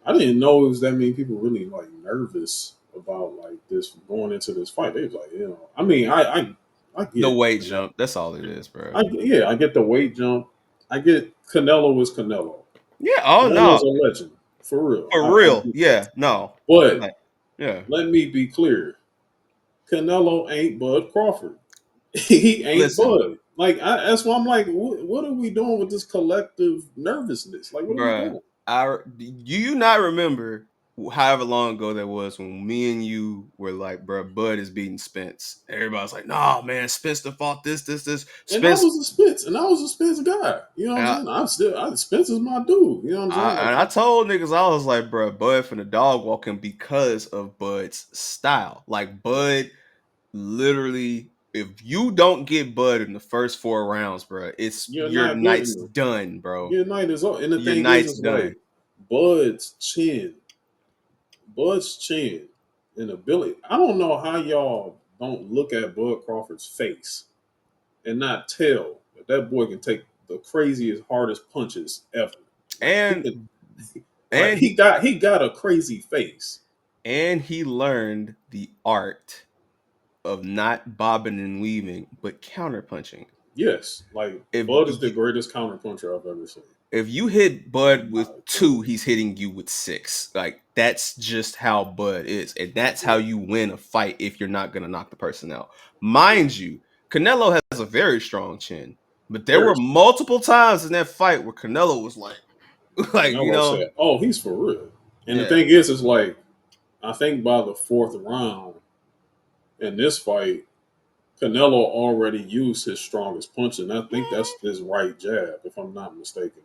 I didn't know it was that many people really like nervous about like this going into this fight. They was like, I mean, I
The
get,
weight jump. That's all it is, bro.
I get the weight jump. I get Canelo was Canelo.
Yeah, oh
Man was
no.
a legend for real.
For
I
real.
get that.
Yeah, no.
But
Like, yeah.
let me be clear: Canelo ain't Bud Crawford. He ain't
Listen,
Bud. Like that's why I'm like, what are we doing with this collective nervousness? Like, what are we
bruh,
doing?
do you not remember however long ago that was when me and you were like, bruh, Bud is beating Spence. Everybody's like, nah, man, Spence done fought this.
And I
Spence.
was a Spence, and I was a Spence guy. You know what I'm
And
saying? Spence is my dude. You know what I'm saying? Like,
I told niggas, I was like, bruh, Bud from the dog walking because of Bud's style. Like, Bud literally, if you don't get Bud in the first 4 rounds, bruh, it's
you're
your
not
night's
getting them.
done, bro.
Your night is on. And the
Your
thing is,
night's
it's like
done.
Bud's chin, Bud's chin, and ability. I don't know how y'all don't look at Bud Crawford's face and not tell that boy can take the craziest, hardest punches ever. Like he
And
can, like
and he
he got a crazy face.
and he learned the art of not bobbing and weaving, but counterpunching.
Yes, like
If
Bud is the
you,
greatest counter puncher I've ever seen.
if you hit Bud with
Like,
two, he's hitting you with six. Like that's just how Bud is, and that's how
yeah,
you win a fight if you're not gonna knock the person out.
yeah,
Mind you, Canelo has a very strong chin, but there
very
were
strong.
multiple times in that fight where Canelo was like, like
Canelo said, "Oh, he's for real." And the
yeah,
thing is like I think by the fourth round in this fight, Canelo already used his strongest punch, and I think that's his right jab, if I'm not mistaken.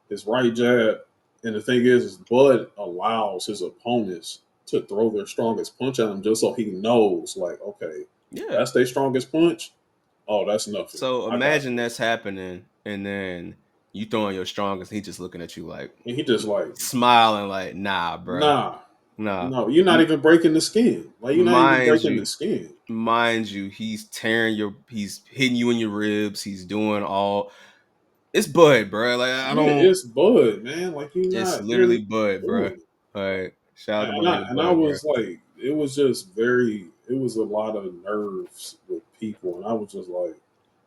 His right jab, and the thing is Bud allows his opponents to throw their strongest punch at him just so he knows, like, okay,
Yeah.
that's their strongest punch. Oh, that's nothing.
So
I got
imagine that's happening, and then you throwing your strongest. He just looking at you like
you. And he just like,
smiling, like, nah, bruh.
nah,
Nah.
no, you're not
M-
even breaking the skin. Like, you're not even
mind
breaking the
you,
skin.
he's he's hitting you in your ribs. He's doing all. It's Bud, bruh. Like I
Yeah,
don't.
it's Bud, man. Like,
It's
you're
literally
not
Bud, bruh.
doing it.
Like shout out to my
And
nigga
I
Bud, bruh.
was like, it was just very, it was a lot of nerves with people, and I was just like,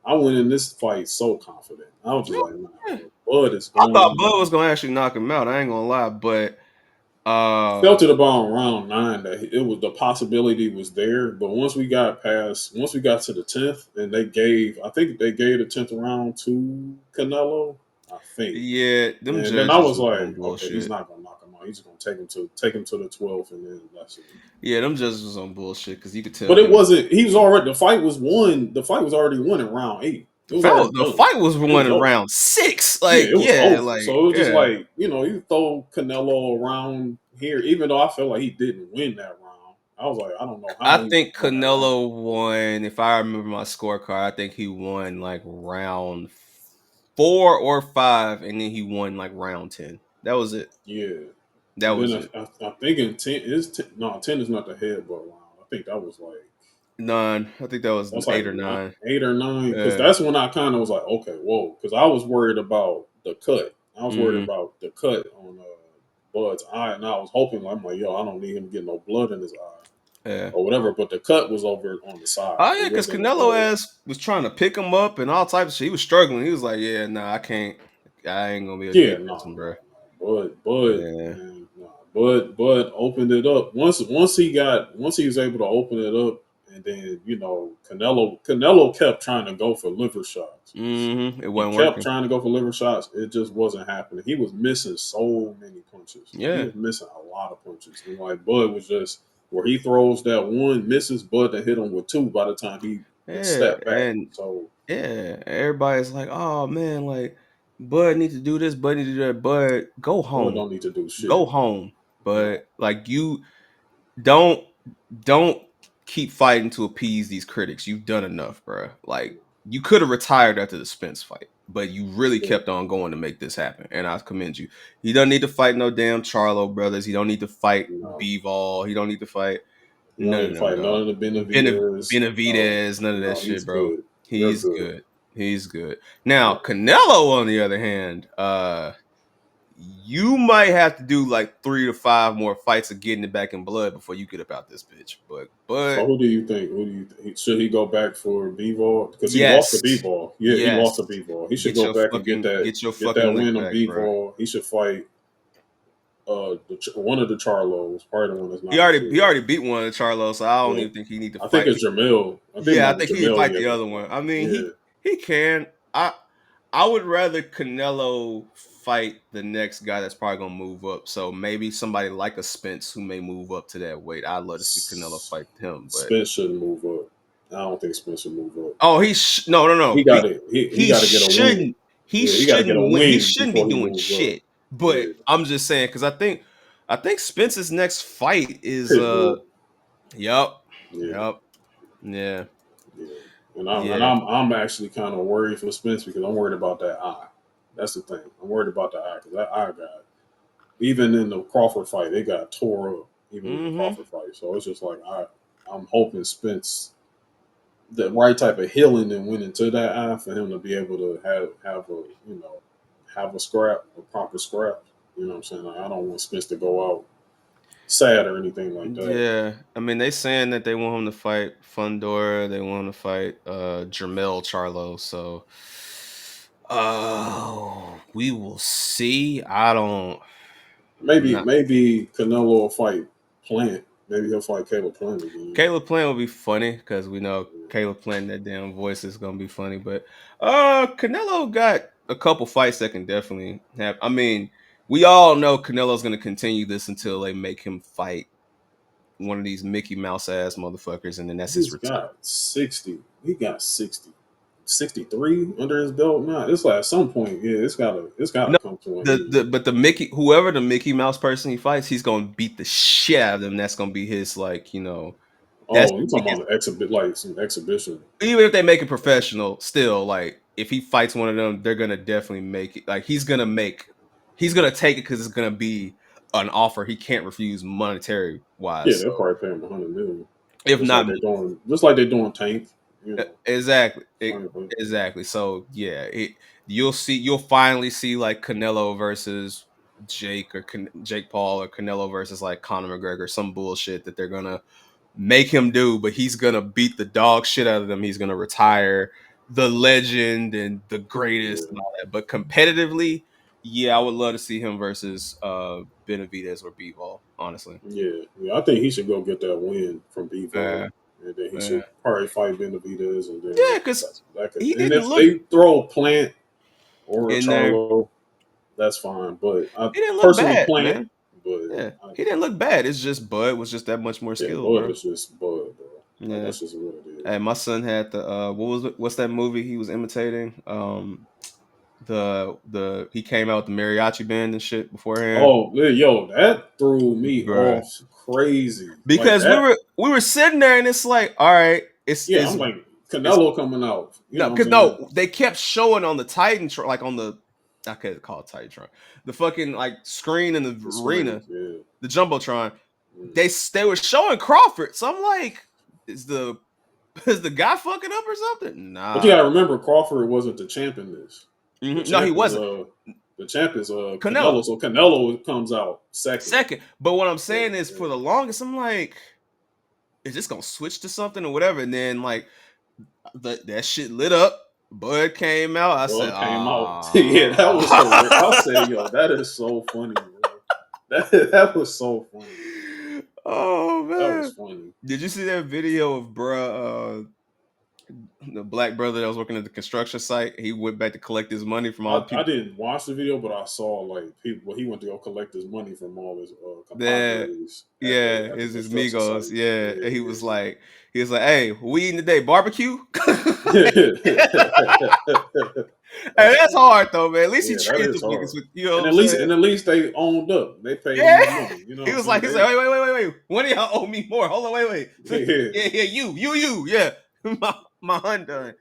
I went in this fight so confident. I was just like, nah,
Yeah.
bro, Bud is
I thought
going.
Bud was gonna actually knock him out. I ain't gonna lie, but
Felt it about round nine that it was the possibility was there, but once we got to the 10th, and I think they gave the 10th round to Canelo, I think.
yeah, them
And then I
judges
was
was on
like, okay, he's
bullshit.
not gonna knock him out. He's just gonna take him to the 12th, and then that's it.
Yeah, them judges was on bullshit because you could tell
But it
him.
wasn't. He was already. The fight was won. The fight was already won in round 8. It was already
The
done.
fight was
It
won
was
in
over.
round 6.
Yeah,
Like,
it was
yeah,
over.
like,
So it was just
yeah.
like, you throw Canelo around here, even though I felt like he didn't win that round. I was like, I don't know
I
how he
think
won that round.
Canelo won. If I remember my scorecard, I think he won like round 4 or 5, and then he won like round 10. That was it.
Yeah,
That
and then
was it.
I think in 10 is not the headbutt round. I think that was like
None. I think that was
that's like
8 or 9.
8 or 9, because
Yeah.
that's when I kind of was like, okay, whoa, because I was worried about the cut. I was worried
Mm,
about the cut on Bud's eye, and I was hoping, like, I'm like, yo, I don't need him to get no blood in his eye
yeah.
or whatever. But the cut was over on the side;
Oh
it
yeah, because
wasn't
Canelo
above.
ass was trying to pick him up and all types of shit. He was struggling. He was like, "Yeah, nah, I can't. I ain't gonna be able to
Yeah,
get past
no,
him,
no,
bro."
no. Bud,
Yeah.
man, no. Bud opened it up. Once he was able to open it up, and then Canelo kept trying to go for liver shots.
Mm-hmm. It
He
wasn't
kept
working.
trying to go for liver shots. It just wasn't happening. He was missing so many punches. Like, he
Yeah.
was missing a lot of punches. And like Bud was just where he throws that one, misses Bud to hit him with two by the time he
Yeah.
stepped back.
And
So
yeah, everybody's like, "Oh man, like Bud need to do this. Bud need to do that. Bud, go
Bud
home.
don't need to do
Go
shit.
home."
No.
But like you don't don't keep fighting to appease these critics. You've done enough, bro. Like you could have retired after the Spence fight, but you really
Yeah.
kept on going to make this happen, and I commend you. He don't need to fight no damn Charlo brothers. He don't need to fight
No.
Bivol. He don't need to fight
You don't
none
need
of
to
them
fight none
dog.
of the Benavidez. No.
Benavidez, none of that
No, he's
shit, bro.
good. They're
He's
good.
good. He's good.
Yeah.
Now Canelo, on the other hand, you might have to do like 3 to 5 more fights of getting it back in blood before you get about this bitch. But
So who do you think? Who do you think? Should he go back for B-Ball? Because he lost to
yes,
B-Ball. Yeah, he
yes,
lost to B-Ball. He should go back and
get your
get
fucking
that
lick
win on
back, bro.
B-Ball. He should fight one of the Charlos, probably the one that's not in
He
jail.
already beat one of the Charlos, so I don't
Well,
even think he need to
I think
fight.
it's Jamil. I think it
Yeah, I
might be
think he need to
Jamil
fight
he
the
has to
other
fight.
one. I mean,
Yeah.
he can. I would rather Canelo fight the next guy that's probably gonna move up. So maybe somebody like a Spence who may move up to that weight. I'd love to see Canelo fight him, but
Spence shouldn't move up. I don't think Spence should move up.
oh, no, no,
He
no.
got it. He
He
got to get a win.
shouldn't. He
Yeah, he got to get a
shouldn't win. He
win
shouldn't be
before he
doing
moves up.
shit. But
Yeah,
I'm just saying because I think Spence's next fight is
Pitbull.
yep,
Yeah.
yep, yeah,
Yeah, and
yeah.
I'm actually kind of worried for Spence because I'm worried about that eye. That's the thing. I'm worried about the eye because that eye got even in the Crawford fight they got tore up even in the
Mm-hmm.
Crawford fight. So it's just like I'm hoping Spence the right type of healing and went into that eye for him to be able to have a have a scrap a proper scrap. You know what I'm saying? Like, I don't want Spence to go out sad or anything like that.
Yeah, I mean they saying that they want him to fight Fundora, they want him to fight Jermel Charlo, so we will see. I don't I'm not
Maybe Canelo will fight Plant. Maybe he'll fight Caleb Plant again.
Caleb Plant will be funny because we know Caleb Plant that damn voice is gonna be funny, but Canelo got a couple fights that can definitely have I mean, we all know Canelo's gonna continue this until they make him fight one of these Mickey Mouse ass motherfuckers, and then that's his
He's
return.
got 60. He got 60. 63 under his belt now. It's like at some point, yeah, it's gotta
No,
come to an
the
end.
but the Mickey, whoever the Mickey Mouse person he fights, he's gonna beat the shit out of them. That's gonna be his, like, that's
Oh, you talking about an exhibit, like some exhibition?
even if they make it professional, still, like, if he fights one of them, they're gonna definitely make it. Like, he's gonna take it because it's gonna be an offer he can't refuse monetary
Yeah,
wise.
they'll
So
probably pay him 100 million,
if not,
just like they're doing Tank. You know,
exactly,
same thing.
exactly. So yeah, you'll finally see like Canelo versus Jake Paul, or Canelo versus like Conor McGregor, some bullshit that they're gonna make him do, but he's gonna beat the dog shit out of them. He's gonna retire the legend and the greatest and
Yeah,
all that. But competitively, yeah, I would love to see him versus Benavidez or Bivol, honestly.
yeah, yeah. I think he should go get that win from Bevo,
Uh,
and then he
uh,
should probably fight Benavidez, and then
yeah, because
that could.
he
And
didn't
if
look
they throw a Plant or a
in there.
Charlo, that's fine. But I
He didn't look
personally
bad,
Plant,
man.
but
Yeah,
I,
he didn't look bad. It's just Bud was just that much more
yeah,
skilled,
Bud
bro.
is just Bud, bro. Like
Yeah.
that's just what it is.
Hey, my son had the what's that movie he was imitating? The he came out with the mariachi band and shit beforehand.
Oh, yeah, yo, that threw me
Bruh.
off crazy. Like
Because
that,
we were sitting there and it's like, all right,
yeah. I'm like
it's
Canelo coming out. You
no,
know what I'm
because
saying?
no, they kept showing on the Titan like on the, I could call it Titantron, the fucking like screen in the
The
arena,
screen, yeah.
the jumbotron.
Mm.
They were showing Crawford, so I'm like, is the is the guy fucking up or something?
But you
Nah.
gotta remember, Crawford wasn't the champ in this. The
No, he
champ is
wasn't.
Canelo.
Canelo
So Canelo comes out second.
second. But what I'm
So
saying is,
yeah.
for the longest, I'm like, is this gonna switch to something or whatever? And then like that shit lit up. Bud came out. I said,
Bud came out. Yeah, that was hilarious. I said,
ah.
yo, that is so funny, bro. That was so funny.
Oh
That was
man.
funny.
Did you see that video of the black brother that was working at the construction site? He went back to collect his money from all the
I
people.
didn't watch the video, but I saw like people. Well, he went to go collect his money from all his
That
compadres at
yeah,
the
his
construction
Migos.
site.
Yeah.
Yeah,
And he was like, hey, we eating today? Barbecue?
yeah.
Hey,
That's
that's
funny.
hard though, man. At least he
Yeah, that
treated
is
them niggas
hard.
with, you know what
And
I'm
at least
saying?
they owned up. They paid him
Yeah.
his money. You know what
He
I'm
was
saying?
like, wait. One of y'all owe me more. Hold on, wait.
Yeah,
Yeah, you. Yeah. My undone.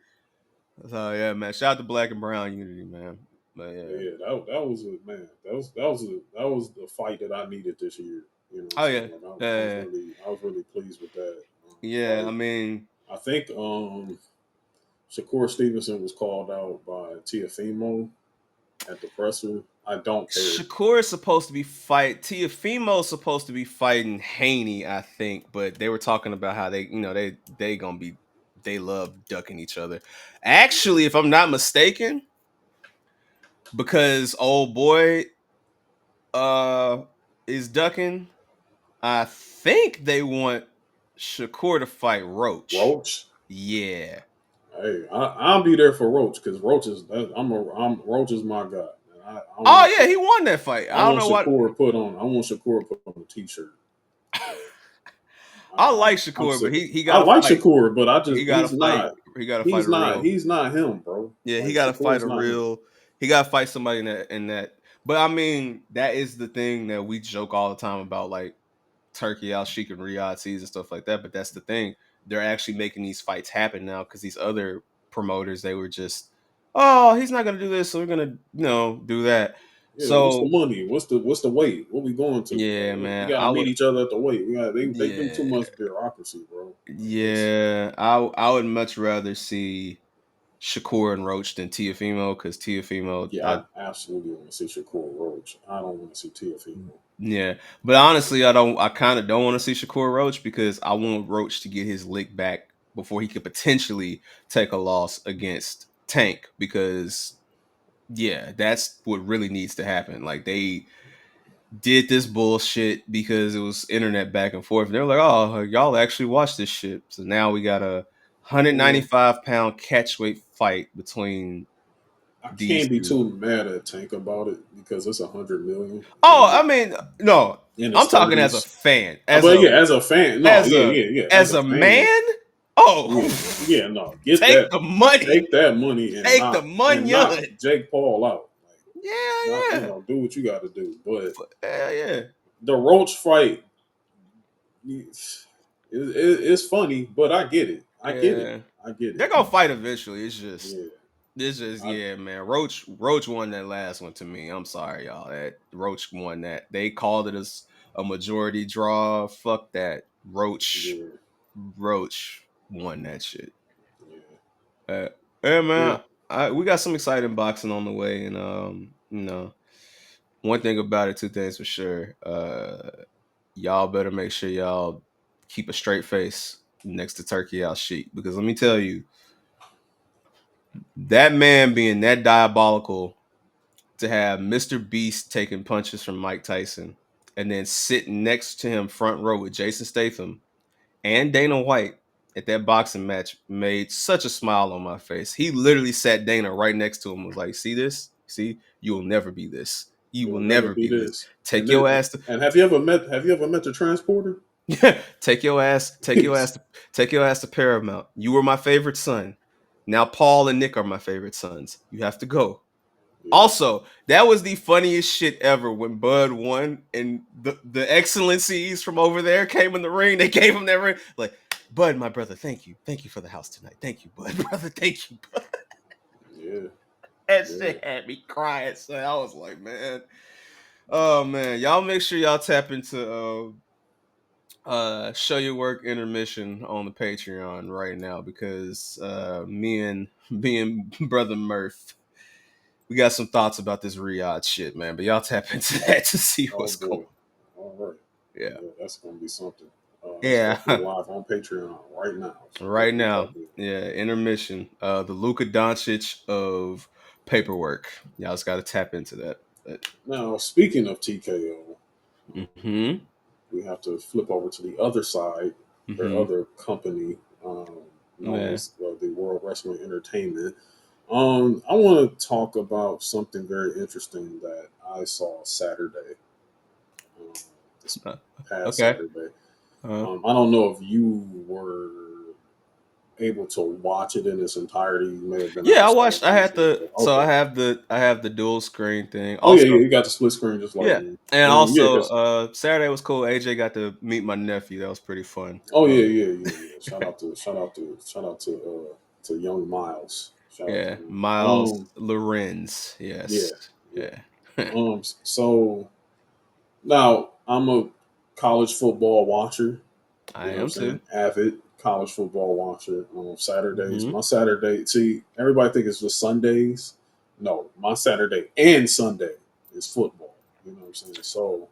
So yeah, man. Shout out to Black and Brown Unity, man. But yeah.
yeah. That was a man. That was the fight that I needed this year. You know what I'm
Oh
saying?
yeah.
Like
Yeah.
I was really pleased with that.
Yeah. I
Like
mean,
I think Shakur Stevenson was called out by Tiafimo at the presser. I don't care.
Shakur is supposed to be Tiafimo is supposed to be fighting Haney, I think, but they were talking about how they gonna be, they love ducking each other. Actually, if I'm not mistaken, because old boy uh is ducking, I think they want Shakur to fight Roach.
Roach.
Yeah.
Hey, I'll be there for Roach because Roach is Roach is my guy. And
Oh yeah, he won that fight.
I
I don't
want
know what.
Shakur put on a t-shirt.
I
I'm,
like
I'm
Shakur, but
sick of.
he
I
got to
like
fight.
Shakur, but I
He
just
got to fight. He got to fight a real.
he's not him, bro.
Yeah, he
Like
got to fight
Shakur's
a
not him.
real. He got to fight somebody in that. But I mean, that is the thing that we joke all the time about, like Turkey, Al Sheik, and Riyadh Seas and stuff like that. But that's the thing; they're actually making these fights happen now because these other promoters, they were just, oh, he's not gonna do this, so we're gonna, do that.
Yeah, what's the
So
money? What's the weight? What we going to?
yeah,
Like we
man,
gotta
I
meet
would,
each other at the weight. They do too
yeah,
much bureaucracy, bro. Like it's
yeah, I would much rather see Shakur and Roach than Tiafimo, because Tiafimo,
yeah, I absolutely want to see Shakur Roach. I don't want to see Tiafimo.
yeah, but honestly, I kind of don't want to see Shakur Roach because I want Roach to get his lick back before he could potentially take a loss against Tank. Because yeah, that's what really needs to happen. Like, they did this bullshit because it was internet back and forth. They're like, oh, y'all actually watch this shit. So now we got a
Yeah.
195-pound catchweight fight between
I can't be
DC.
too mad at Tank about it because it's 100 million
Oh, I mean, no,
in his
I'm talking as a
30s.
fan,
But yeah, as a fan, no,
as
yeah,
a
yeah, yeah. As
as
a
a
fan,
man. Oh,
yeah, yeah, no, get
take
that,
the money,
take that money
take the
and knock
money.
Jake Paul out. Like,
Yeah,
not
yeah,
do what you got to do. But
yeah, yeah.
the Roach fight, it's funny, but I get it. I get it.
Yeah,
I get
they're
it.
gonna fight eventually.
Yeah,
It's just,
I,
yeah, man. Roach won that last one to me. I'm sorry, y'all. That Roach won that. They called it as a majority draw. Fuck that.
yeah,
Roach won that shit.
yeah,
Uh, yeah,
yeah.
man. We got some exciting boxing on the way, and one thing about it, two things for sure. Y'all better make sure y'all keep a straight face next to Turkey Al Sheik, because let me tell you, that man being that diabolical to have Mr. Beast taking punches from Mike Tyson and then sitting next to him front row with Jason Statham and Dana White at that boxing match made such a smile on my face. He literally sat Dana right next to him and was like, see this? See, you will never be this. You
It
will
will never
never
be
be this.
this.
Take your ass to
And have you ever met the transporter?
take your ass, take your ass to Paramount. You were my favorite son. Now Paul and Nick are my favorite sons. You have to go.
Yeah,
Also, that was the funniest shit ever when Bud won and the excellencies from over there came in the ring. They gave him that ring. Like, Bud, my brother, thank you. Thank you for the house tonight. Thank you, Bud, brother. Thank you, Bud.
yeah,
That
yeah.
shit had me crying. So I was like, man. Oh man. Y'all make sure y'all tap into show your work intermission on the Patreon right now, because me and brother Murph, we got some thoughts about this Riyadh shit, man. But y'all tap into that to see
Oh
what's going
boy.
on.
All right.
Yeah.
Yeah, that's gonna be something. It's
Yeah.
definitely live on Patreon right now. So
Right
definitely
now.
tap in.
Yeah. Intermission. The Luka Doncic of paperwork. Y'all just gotta tap into that.
Now, speaking of TKO,
Mm-hmm.
we have to flip over to the other side, their
Mm-hmm.
other company, known
Yeah.
as the World Wrestling Entertainment. I want to talk about something very interesting that I saw Saturday, um, this
Uh,
past
okay.
Saturday.
Uh,
I don't know if you were able to watch it in its entirety. You may have been out
yeah,
of
I
state
watched. I
this
had
week,
the
but
so
okay.
I have the dual screen thing.
Oh yeah, yeah,
Also,
you got the split screen just like
yeah,
me.
and
Yeah,
also
because
Saturday was cool. AJ got to meet my nephew. That was pretty fun.
oh yeah, yeah, yeah, yeah. Shout out to young Miles. Shout out to
Yeah,
him.
Miles Lorenz.
Yeah,
Yes.
yeah.
Yeah.
So now I'm a college football watcher.
I
You know what I'm
am
saying?
too.
Avid college football watcher. Saturdays,
Hmm.
my Saturday. See, everybody think it's just Sundays. No, my Saturday and Sunday is football. You know what I'm saying? So,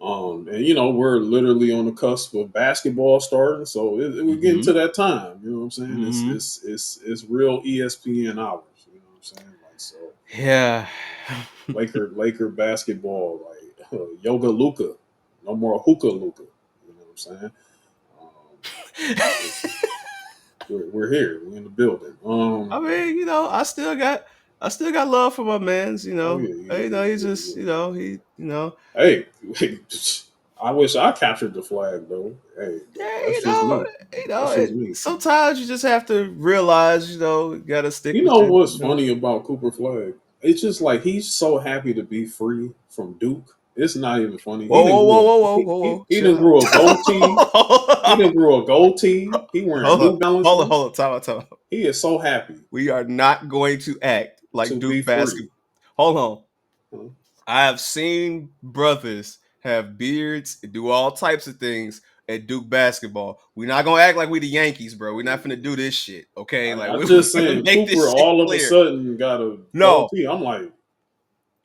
and we're literally on the cusp of basketball starting. So we're getting to
Hmm.
that time. You know what I'm saying? It's
Hmm.
it's it's it's real ESPN hours. You know what I'm saying? Like so,
Yeah.
Laker basketball, like Yoga Luca, no more hookah Luca. You know what I'm saying? Um, we're here. We're in the building.
I mean, I still got love for my man's.
Oh yeah, yeah,
He
yeah,
just,
yeah.
you know,
Hey, I wish I captured the flag though. Hey, but
yeah,
that's just me. That's just me.
sometimes you just have to realize, got to stick
You
with
know
your,
what's funny about Cooper Flag? It's just like he's so happy to be free from Duke. It's not even funny. He
Whoa,
didn't
whoa,
grow
whoa,
a
whoa, whoa, whoa, whoa,
he
chill
didn't
out.
grow a goatee. He didn't grow a goatee. He wearing
Hold on,
New Balances.
time out.
He is so happy
We are not going to act like
to be
Duke
free.
basketball. Hold on.
Huh?
I have seen brothers have beards and do all types of things at Duke basketball. We're not gonna act like we the Yankees, bro. We're not finna do this shit, okay? Like
I'm
we're
just
gonna
saying,
make
Cooper
this shit
all of a
clear.
sudden got a
No,
goatee. I'm like,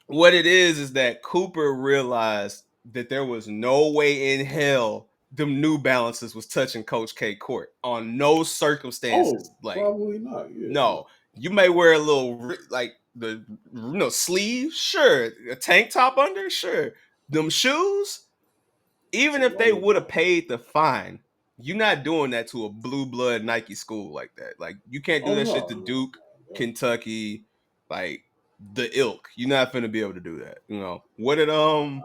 what it is that Cooper realized that there was no way in hell them New Balances was touching Coach K court on no
oh,
circumstances. Like,
probably not. Yeah, no.
no, you may wear a little like the sleeve, sure, a tank top under, sure. Them shoes,
So
even if
why
they
you
would have
not?
paid the fine, you're not doing that to a blue blood Nike school like that. Like, you can't do
Oh
that
no,
shit
no,
to
no,
Duke,
no.
Kentucky. Like, the ilk. You're not finna be able to do that. You know what did
I'm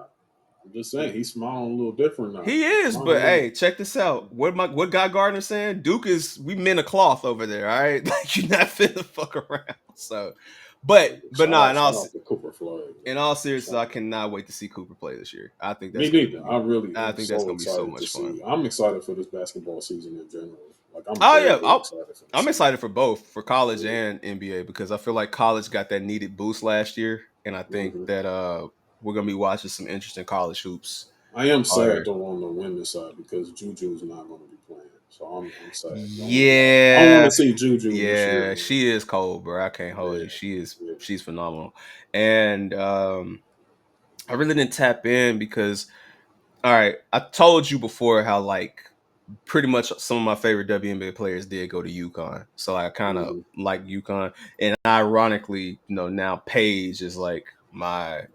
just saying he's smiling a little different now.
he
He's
is,
smiling a
but
little.
hey, check this out. What Guy Gardner saying? Duke is we men of cloth over there. All right, like you're not finna fuck around. So, but
Shout
nah.
out, shout out to Cooper Floyd.
In all seriousness, I cannot wait to see Cooper play this year. I think
Me
that's gonna
neither.
be.
I really
I
am
think that's
so
gonna be so
excited to
much fun.
see. I'm excited for this basketball season in general. Like I'm
Oh
very,
yeah,
very excited for this
I'm
season.
excited for both, for college
Yeah.
and NBA, because I feel like college got that needed boost last year, and I think
Hmm.
that we're gonna be watching some interesting college hoops.
I am
All
sad
right.
though on the women's side because Juju's not going to be playing, so I'm sad. I don't want
Yeah,
to see Juju this year,
yeah,
man.
she is cold, bro. I can't hold
Yeah,
you.
yeah.
She's phenomenal, and I really didn't tap in because all right, I told you before how like pretty much some of my favorite WNBA players did go to UConn. So I kind of
Hmm.
like UConn. And ironically, now Paige is like my,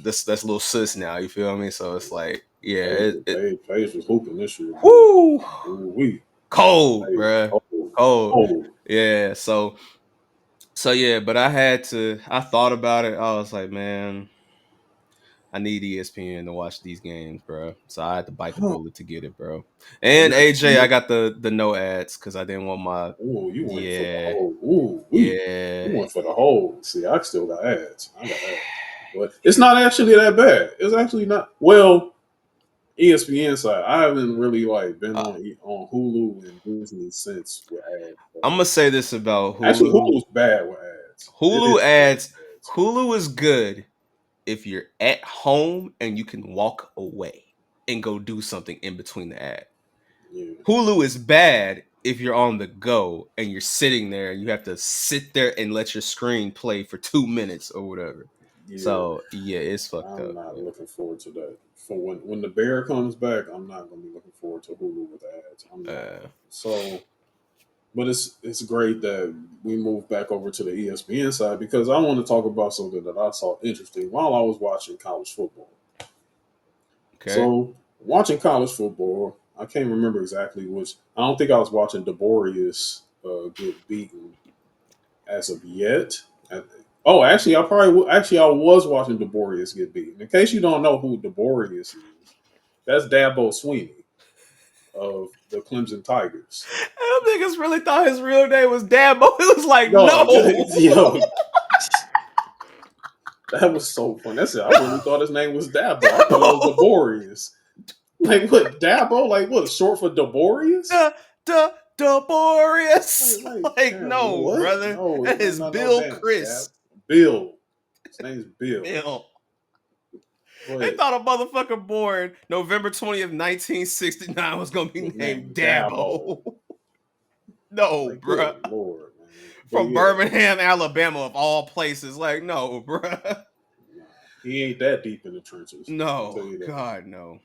that's little sis now. You feel me? So it's like, yeah,
Paige was hooping this year, boy.
whoo,
Ooh, we
cold,
Paige
bruh.
cold,
Cold.
cold.
Yeah. So yeah, but I thought about it. I was like, man, I need ESPN to watch these games, bro. So I had to bite the
Huh.
bullet to get it, bro.
And
And
that,
AJ, I got the no ads because I didn't want my
ooh, you went for the
yeah,
whole. Ooh, we.
yeah.
You went for the whole. See, I still got ads. I got ads, but it's not actually that bad. It's actually not. Well, ESPN side, I haven't really like been
Uh,
on Hulu and Disney since with ads.
I'm gonna say this about
Actually,
Hulu.
Hulu's bad with ads. It
Hulu
is bad
ads.
with ads.
Hulu is good if you're at home and you can walk away and go do something in between the ad.
Yeah,
Hulu is bad if you're on the go and you're sitting there and you have to sit there and let your screen play for 2 minutes or whatever.
yeah.
So yeah, it's fucked
I'm
up.
not looking forward to that. For when the bear comes back, I'm not gonna be looking forward to Hulu with ads. I'm not.
Uh,
So, but it's great that we moved back over to the ESPN side because I want to talk about something that I saw interesting while I was watching college football.
okay.
So, watching college football, I can't remember exactly which. I don't think I was watching Daborious get beaten as of yet. Oh, actually, actually I was watching Daborious get beaten. In case you don't know who Daborious is, that's Dabo Sweeney of the Clemson Tigers.
I don't think really thought his real name was Dabo. It was like,
Yo,
no,
yo, that was so funny. That's it. I really thought his name was Dabo. I thought it was
no.
Daborious. Like what? Dabo? Like what? Short for Daborious?
Da, da, Daborious. Like,
Damn,
no,
what?
brother.
No,
That
no,
is
no, no,
Bill
damn, Dab.
Chris.
Bill. His name's Bill.
Bill. They
But
thought a motherfucker born November 20th, 1969 was gonna be
his
named
name Dabo.
Dabo. No,
Like,
bruh.
good lord, man. But
From
yeah,
Birmingham, Alabama, of all places. Like, no, bruh.
nah, he ain't that deep in the trenches. I'll tell
No,
you that.
God, no.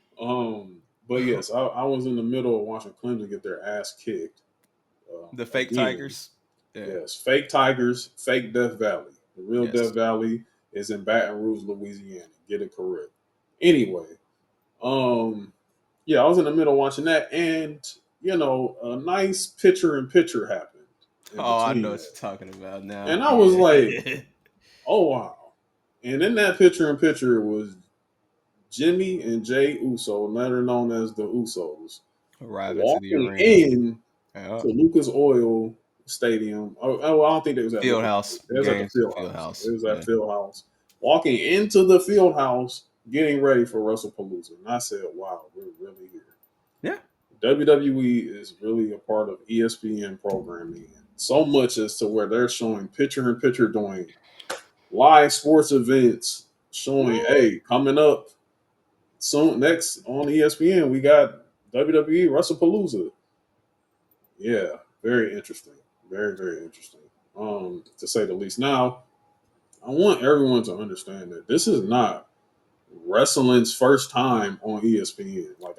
But yes, I was in the middle of watching Clemson get their ass kicked
The fake
again.
Tigers. Yeah.
Yes, fake Tigers, fake Death Valley. The real
Yes.
Death Valley is in Baton Rouge, Louisiana. Get it correct. Anyway, um, yeah, I was in the middle watching that, and a nice picture in picture happened in
Oh, I know
between
what
that,
you're talking about now.
and I was like,
Yeah.
"Oh wow!" And in that picture in picture was Jimmy and Jay Uso, better known as the Usos,
Arriving to the
walking
arena.
in
Yeah.
to Lucas Oil Stadium. I don't think they was at
Field
Lucas
house.
Oil. They was at the
Games.
field
Field
house.
house.
They was at
Yeah.
field house. Walking into the field house, getting ready for Wrestlepalooza. And I said, wow, we're really here.
Yeah.
WWE is really a part of ESPN programming. So much as to where they're showing picture in picture doing live sports events, showing,
Mhm.
hey, coming up soon next on ESPN, we got WWE Wrestlepalooza. Yeah, very interesting. Very, very interesting. To say the least. Now, I want everyone to understand that this is not wrestling's first time on ESPN. Like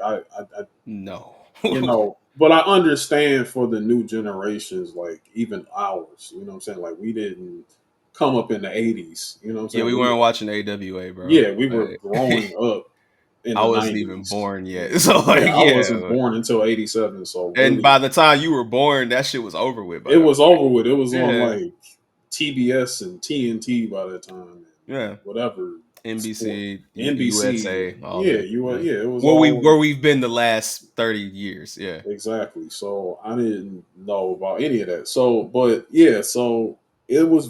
No.
but I understand for the new generations, like even ours. You know what I'm saying? Like we didn't come up in the '80s. You know what I'm
Yeah,
saying?
we weren't watching AWA, bro.
Yeah, we were growing up in
I
the
wasn't even
'90s.
born
Yeah,
yet. So
yeah.
like,
I wasn't
yeah.
born until '87, so
And
really,
by the time you were born, that shit was over with by
it
that
was
point.
over with. It was on
Yeah.
like TBS and TNT by that time, and
Yeah.
whatever sport,
NBC,
NBC.
USA, all
Yeah,
that.
you
Yeah.
yeah, it was
Where we
all
where we've been the last 30 years. Yeah.
exactly. So I didn't know about any of that. So, but yeah, so it was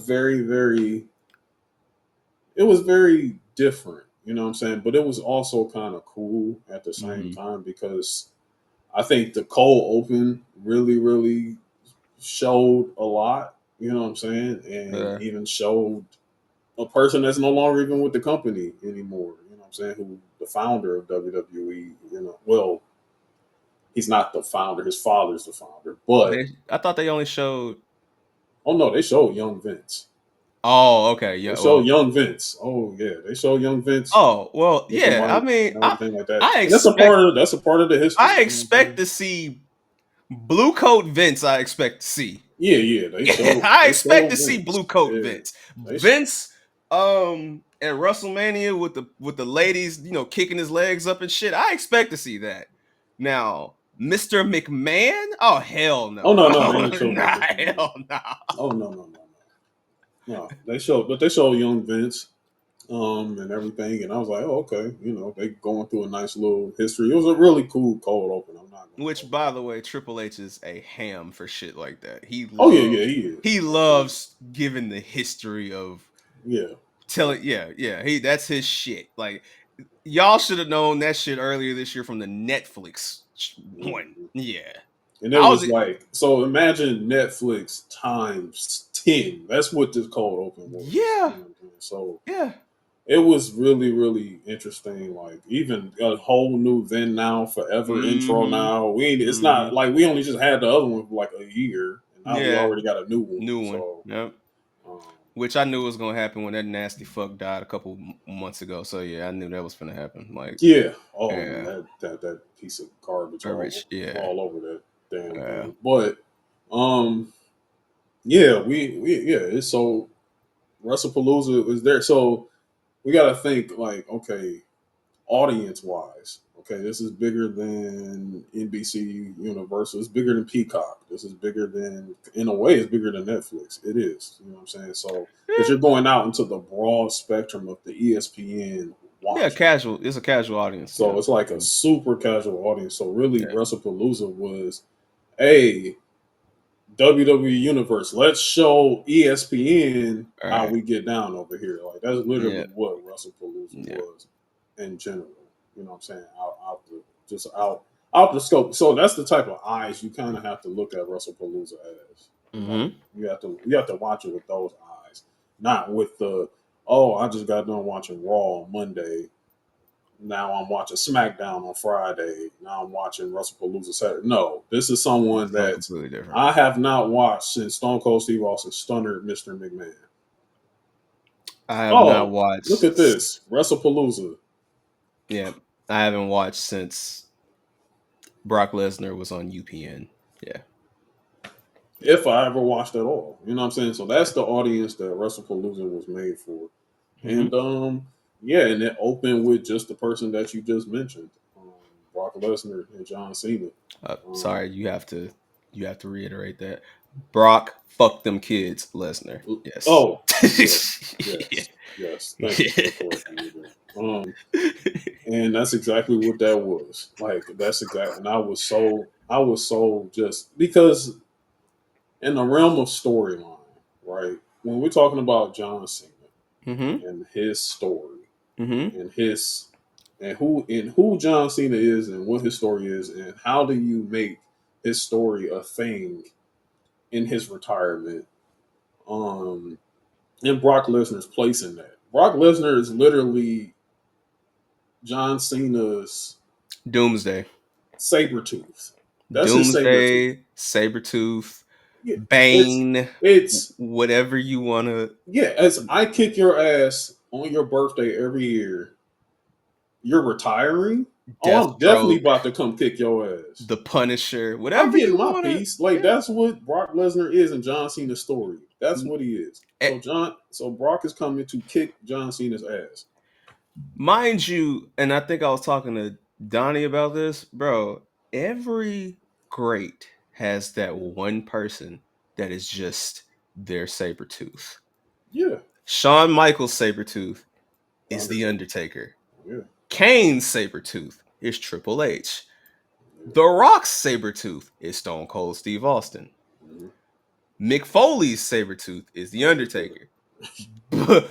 it was very different. You know what I'm saying? But it was also kind of cool at the same
Hmm.
time because I think the cold open really showed a lot. You know what I'm saying? And
Yeah.
even showed a person that's no longer even with the company anymore. You know what I'm saying? Who the founder of WWE? You know, well, he's not the founder. His father's the founder. But
I thought they only showed.
oh no, they showed young Vince.
Oh, okay.
They
Yeah.
showed
Well.
young Vince. Oh yeah, they showed young Vince
Oh, well.
with the
Yeah. I
mic
mean,
and
I
everything like that.
I
And
expect
that's a part of the history.
I
You know what I'm
expect
saying?
to see blue coat Vince. I expect to see.
Yeah, yeah.
I
They
expect
showed
to see
Vince.
blue coat
Yeah,
Vince.
they
Vince at WrestleMania with the ladies, kicking his legs up and shit. I expect to see that. Now, Mr. McMahon? Oh hell
oh
no.
no, no, they ain't showed no
Nah,
McMahon.
hell no.
Oh no. They showed, but they showed young Vince, and everything, and I was like, oh okay, they going through a nice little history. It was a really cool cold open. I'm not gonna
Which,
hold
by
you.
the way, Triple H is a ham for shit like that.
Oh yeah, he is.
He
Absolutely.
loves giving the history of
Yeah,
telling. Yeah, yeah. That's his shit. Like, y'all should have known that shit earlier this year from the Netflix one.
hmm
Yeah,
and it
I was.
was like, so imagine Netflix times 10. That's what this cold open was.
Yeah,
You know what I'm saying? So
yeah.
it was really interesting. Like even a whole new then now forever intro.
Mm-hmm.
Now we ain't, it's
Mm-hmm.
not like we only just had the other one for like a year, and now we
Yeah,
already got a new one.
new one.
So
Yep.
um,
Which I knew was gonna happen when that nasty fuck died a couple months ago. So yeah, I knew that was gonna happen. Like,
yeah, oh man,
yeah,
that piece of garbage
garbage. Yeah,
all over that damn
yeah.
thing. But um, yeah, we yeah, it's so Wrestlepalooza was there. So we got to think like, okay, audience wise, okay, this is bigger than NBC Universal. It's bigger than Peacock. This is bigger than, in a way, it's bigger than Netflix. It is. You know what I'm saying? So, because you're going out into the broad spectrum of the ESPN
Yeah,
watching.
casual. It's a casual audience.
So
Yeah,
it's like a super casual audience. So really,
yeah.
WrestlePalooza was a WWE Universe. Let's show ESPN
All
how
right.
we get down over here. Like that's
Yeah,
literally what WrestlePalooza
yeah.
was in general. You know what I'm saying? Out the scope. So that's the type of eyes you kind of have to look at WrestlePalooza as. Like
Mm-hmm.
you have to watch it with those eyes, not with the oh I just got done watching Raw on Monday. Now I'm watching SmackDown on Friday. Now I'm watching WrestlePalooza Saturday. No, this is someone
Something
that
completely different.
I have not watched since Stone Cold Steve Austin stunned Mr. McMahon.
I have not
Oh, look
watched.
at this WrestlePalooza.
Yeah, I haven't watched since Brock Lesnar was on UPN. Yeah,
If I ever watched at all, you know what I'm saying. So
yeah.
that's the audience that WrestlePalooza was made for,
Mm-hmm.
and yeah, and it opened with just the person that you just mentioned, Brock Lesnar and John Cena. Um,
Sorry, you have to reiterate that. Brock, fuck them kids, Lesnar. Yes.
oh, yes,
Yeah.
yes, yes. Thank you for correcting me there. And that's exactly what that was. Like that's exactly, and I was so just because in the realm of storyline, right? When we're talking about John Cena
Mm-hmm.
and his story
Mm-hmm.
and his and who John Cena is and what his story is and how do you make his story a thing in his retirement, um, and Brock Lesnar's place in that. Brock Lesnar is literally John Cena's
Doomsday.
saber tooth. That's his saber tooth.
Doomsday, Sabretooth,
Yeah, it's
Bane,
it's
whatever you wanna.
yeah. As I kick your ass on your birthday every year, you're retiring. Oh, I'm definitely
Deathstroke,
about to come kick your ass.
the Punisher,
I'm
whatever
getting
you
my
wanna.
piece. Like
Yeah.
that's what Brock Lesnar is in John Cena's story. That's what he is.
Eh,
So Brock is coming to kick John Cena's ass.
Mind you, and I think I was talking to Donnie about this, bro. Every great has that one person that is just their Sabretooth.
Yeah.
Shawn Michaels' Sabretooth is The
Undertaker.
Undertaker.
Yeah.
Kane's Sabretooth is Triple H.
Yeah.
The Rock's Sabretooth is Stone Cold Steve Austin.
Mhm.
Mick Foley's Sabretooth is The
Undertaker.
Undertaker.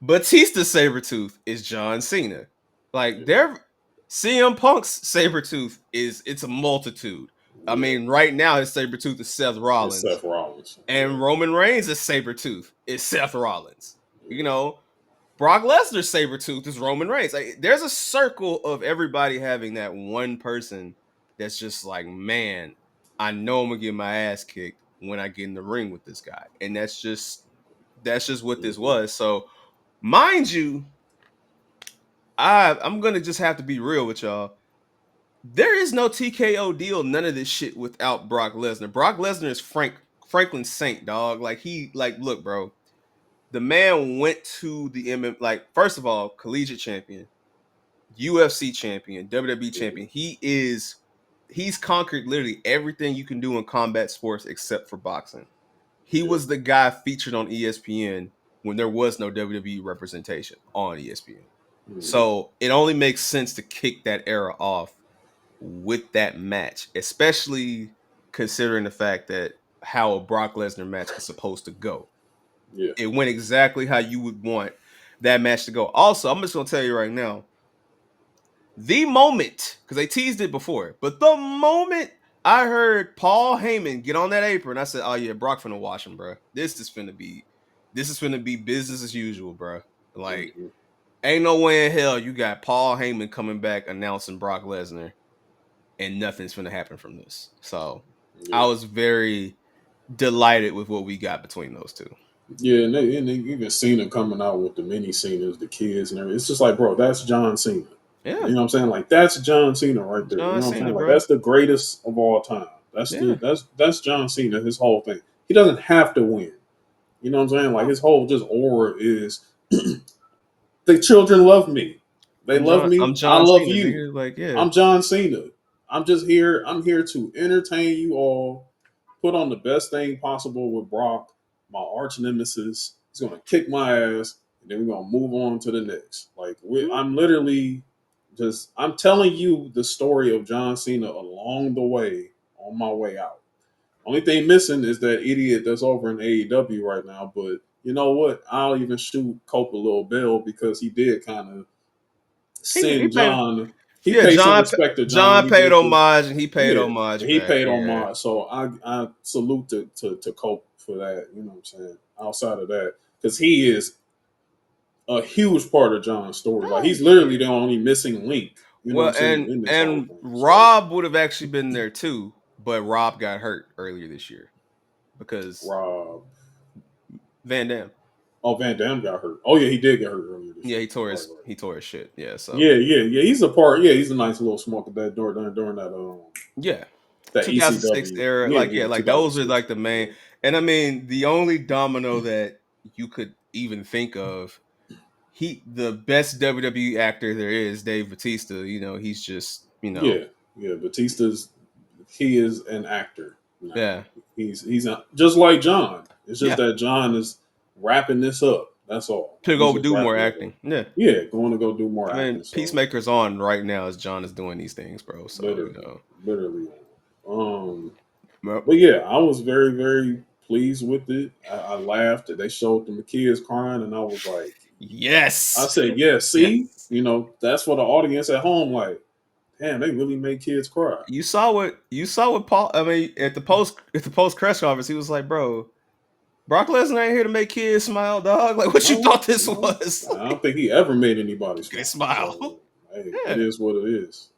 Batista's Sabretooth is John Cena. Like,
Yeah.
their CM Punk's Sabretooth it's a multitude. I
Yeah.
mean, right now his Sabretooth is Seth
It's
Rollins.
Seth Rollins. Yeah.
And Roman Reigns' Sabretooth is Seth Rollins. You
Yeah.
know, Brock Lesnar's Sabretooth is Roman Reigns. Like, there's a circle of everybody having that one person that's just like, man, I know I'm gonna get my ass kicked when I get in the ring with this guy. And that's just what this
Mhm.
was. So, mind you, I'm gonna just have to be real with y'all. There is no TKO deal, none of this shit without Brock Lesnar. Brock Lesnar is Franklin Saint, dog. Look, bro. The man went to the like, first of all, collegiate champion, UFC champion, WWE
Mhm.
champion. He's conquered literally everything you can do in combat sports except for boxing. He
Yeah.
was the guy featured on ESPN when there was no WWE representation on ESPN.
Mhm.
So it only makes sense to kick that era off with that match, especially considering the fact that how a Brock Lesnar match was supposed to go.
Yeah.
It went exactly how you would want that match to go. Also, I'm just gonna tell you right now, the moment, because they teased it before, but the moment I heard Paul Heyman get on that apron, I said, "Oh yeah, Brock finna wash him, bro. This is finna be business as usual, bro. Like,
Mhm.
ain't no way in hell you got Paul Heyman coming back announcing Brock Lesnar, and nothing's finna happen from this." So I
Yeah.
was very delighted with what we got between those two.
Yeah, and they even Cena coming out with the mini Cenas, the kids and everything. It's just like, bro, that's John Cena.
Yeah,
You know what I'm saying? Like that's John Cena right there. You
John
know what I'm
Cena,
saying? Like
bro.
that's the greatest of all time.
Yeah,
That's John Cena. His whole thing. He doesn't have to win. You know what I'm saying? Like his whole just aura is the children love me. They love
I'm
me. I
John
love
Cena,
you.
nigga. Like, yeah.
I'm John Cena. I'm just here. I'm here to entertain you all. Put on the best thing possible with Brock, my arch nemesis. He's gonna kick my ass, and then we're gonna move on to the next. I'm literally I'm telling you the story of John Cena along the way on my way out. Only thing missing is that idiot that's over in AEW right now. But you know what? I'll even shoot Cope a little bill because he did kind of
He
send
paid.
John. He
Yeah,
paid some respect to John.
John
He
paid
did the
homage, and he paid
yeah.
homage
He
back.
paid on
Yeah,
mine, so I salute to Cope for that. You know what I'm saying? Outside of that, because he is a huge part of John's story. Like
oh
he's literally
yeah.
the only missing link. You know what
Well,
I'm saying in this whole
and
thing. So
Rob would have actually been there too, but Rob got hurt earlier this year because
Rob,
Van Dam.
oh Van Dam got hurt. Oh yeah, he did get hurt earlier this
Yeah,
year. Right, right.
he tore his shit. Yeah, so
Yeah, yeah, yeah. He's a part. Yeah, he's a nice little smoke of that during that
yeah,
that
2006
ECW.
era.
Yeah,
Like,
yeah,
yeah, like those are
2006.
like the main.
Yeah,
And I mean, the only domino that you could even think of, the best WWE actor there is, Dave Batista. He's just
yeah, yeah. Batista's he is an actor now.
yeah,
Just like John. It's just
yeah.
that John is wrapping this up. That's all.
To
Like he's
go
just
do more
wrapping it up.
acting. Yeah.
Yeah, going to go do more
I mean,
acting. So
Peacemaker's on right now as John is doing these things, bro. So,
literally, literally. Um,
Well,
but yeah, I was very, very pleased with it. I laughed. They showed them the kids crying, and I was like, I
yes.
said, yeah. See,
Yes.
that's for the audience at home. Like, damn, they really make kids cry.
You saw what Paul, I mean, at the post press conference, he was like, bro, Brock Lesnar ain't here to make kids smile, dog. Like, what you
No,
thought this
no,
was?
I don't think he ever made anybody
They
smile.
smile.
So hey, it
Yeah.
is what it is.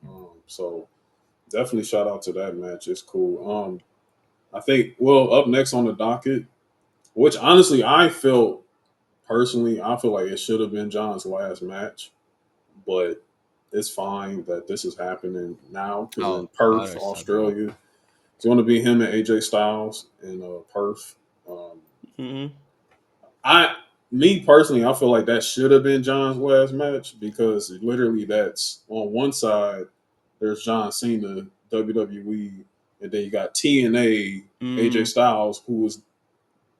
So definitely shout out to that match. It's cool. I think up next on the docket, which honestly I feel like it should have been John's last match, but it's fine that this is happening now because in
Oh,
Perth,
understandable.
Australia, it's going to be him and AJ Styles in Perth. Um,
Mm-hmm.
I, me personally, I feel like that should have been John's last match because literally that's on one side. There's John Cena, WWE, and then you got TNA, AJ
Mm-hmm.
Styles, who was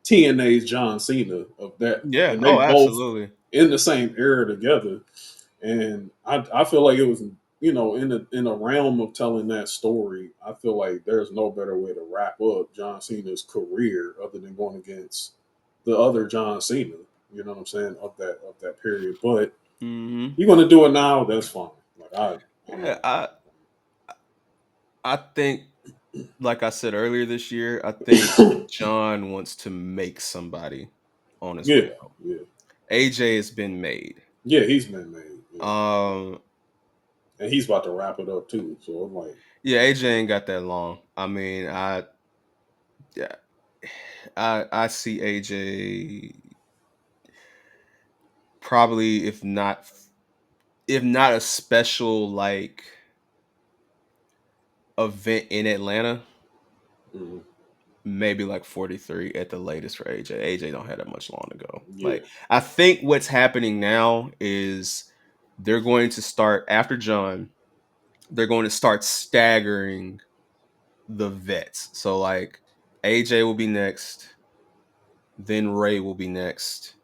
TNA's John Cena of that,
Yeah.
and they
Oh,
both
absolutely.
in the same era together. And I feel like it was, in a realm of telling that story, I feel like there's no better way to wrap up John Cena's career other than going against the other John Cena. You know what I'm saying, of that period. But
Hmm.
you're gonna do it now, that's fine. Like I'm
Yeah.
not.
I think, like I said earlier this year, I think John wants to make somebody on his way
Yeah,
out.
yeah,
AJ has been made.
yeah. He's been made, yeah,
Um,
and he's about to wrap it up too. So I'm like,
yeah, AJ ain't got that long. I mean, yeah, I see AJ probably, if not a special like event in Atlanta,
mm,
maybe like 43 at the latest for AJ. AJ don't have that much long to go.
yeah,
Like, I think what's happening now is they're going to start after John, they're going to start staggering the vets. So like AJ will be next, then Ray will be next,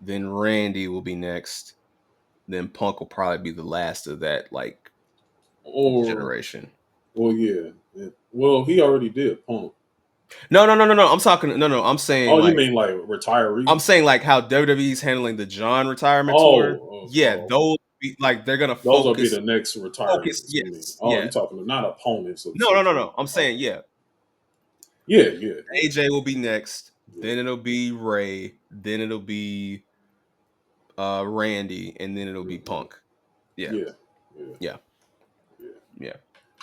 then Randy will be next, then Punk will probably be the last of that like
or
generation.
well, yeah, well, he already did Punk.
No, no, no, no, no. I'm talking. No, no. I'm saying
Oh, you
like
mean like retiree?
I'm saying like how WWE's handling the John retirement tour. Yeah,
Okay.
those be, like they're gonna
Those will be
focus.
the next
Focus.
retirees. You mean?
Yes.
Oh,
Yeah.
you talking not opponents of
No, no, no,
century?
no. I'm saying
Okay.
yeah.
Yeah, yeah, yeah,
AJ will be next.
yeah,
Then it'll be Ray. Then it'll be Randy, and then it'll be
hmm
Punk. Yeah.
yeah, yeah,
Yeah.
yeah.
Yeah.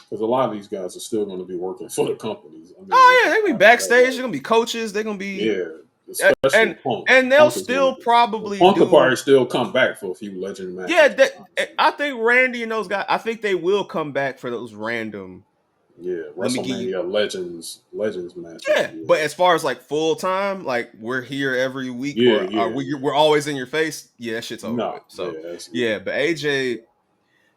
Because a lot of these guys are still going to be working for the companies. I mean,
Oh yeah, they're gonna be
after that,
backstage.
like,
They're gonna be coaches. They're gonna be
yeah, especially
and
Punk.
and they'll
Punk is going to
still
be. Well,
probably
Punk could
do.
probably still come back for a few legend
Yeah,
matches.
that
Honestly,
I think Randy and those guys. I think they will come back for those random.
yeah,
Let me give you.
WrestleMania legends matches.
Yeah,
Yeah,
but as far as like full time, like we're here every week,
yeah,
or are
yeah,
we?
yeah.
We're always in your face. Yeah, that shit's over with.
No,
So
yeah, that's yeah,
yeah, but AJ,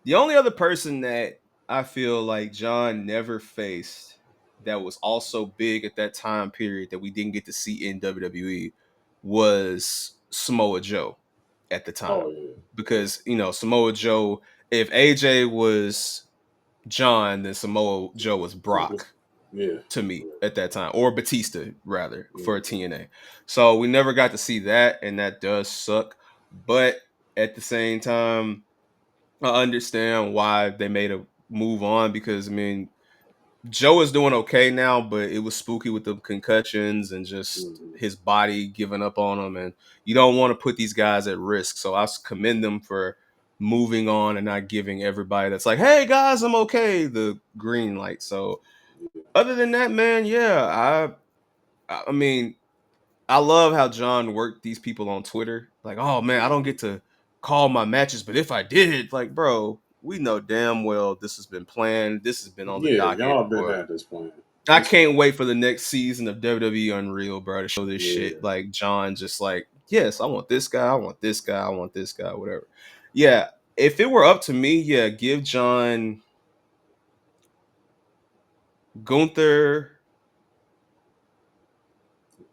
the only other person that I feel like John never faced that was also big at that time period that we didn't get to see in WWE was Samoa Joe at the
oh
time.
yeah, yeah.
Because, Samoa Joe, if AJ was John, then Samoa Joe was
It was,
Brock
yeah,
to me
yeah.
at that time, or Batista rather for
Mhm.
TNA. So we never got to see that, and that does suck. But at the same time, I understand why they made a move on because I mean Joe is doing okay now, but it was spooky with the concussions and just
Mhm.
his body giving up on him, and you don't want to put these guys at risk. So I commend them for moving on and not giving everybody that's like, "Hey guys, I'm okay," the green light. So
Yeah,
other than that, man, yeah, I mean I love how John worked these people on Twitter. Like, oh man, I don't
mhm.
get to call my matches, but if I did, like, bro, we know damn well this has been planned. This has been on the
Yeah,
docket
y'all been
for.
at this point.
I
It's fine.
can't wait for the next season of WWE Unreal, bro, to show this
Yeah,
shit. Like John, just like, yes, I want this guy, I want this guy, I want this guy, whatever. Yeah, if it were up to me, yeah, give John Gunther,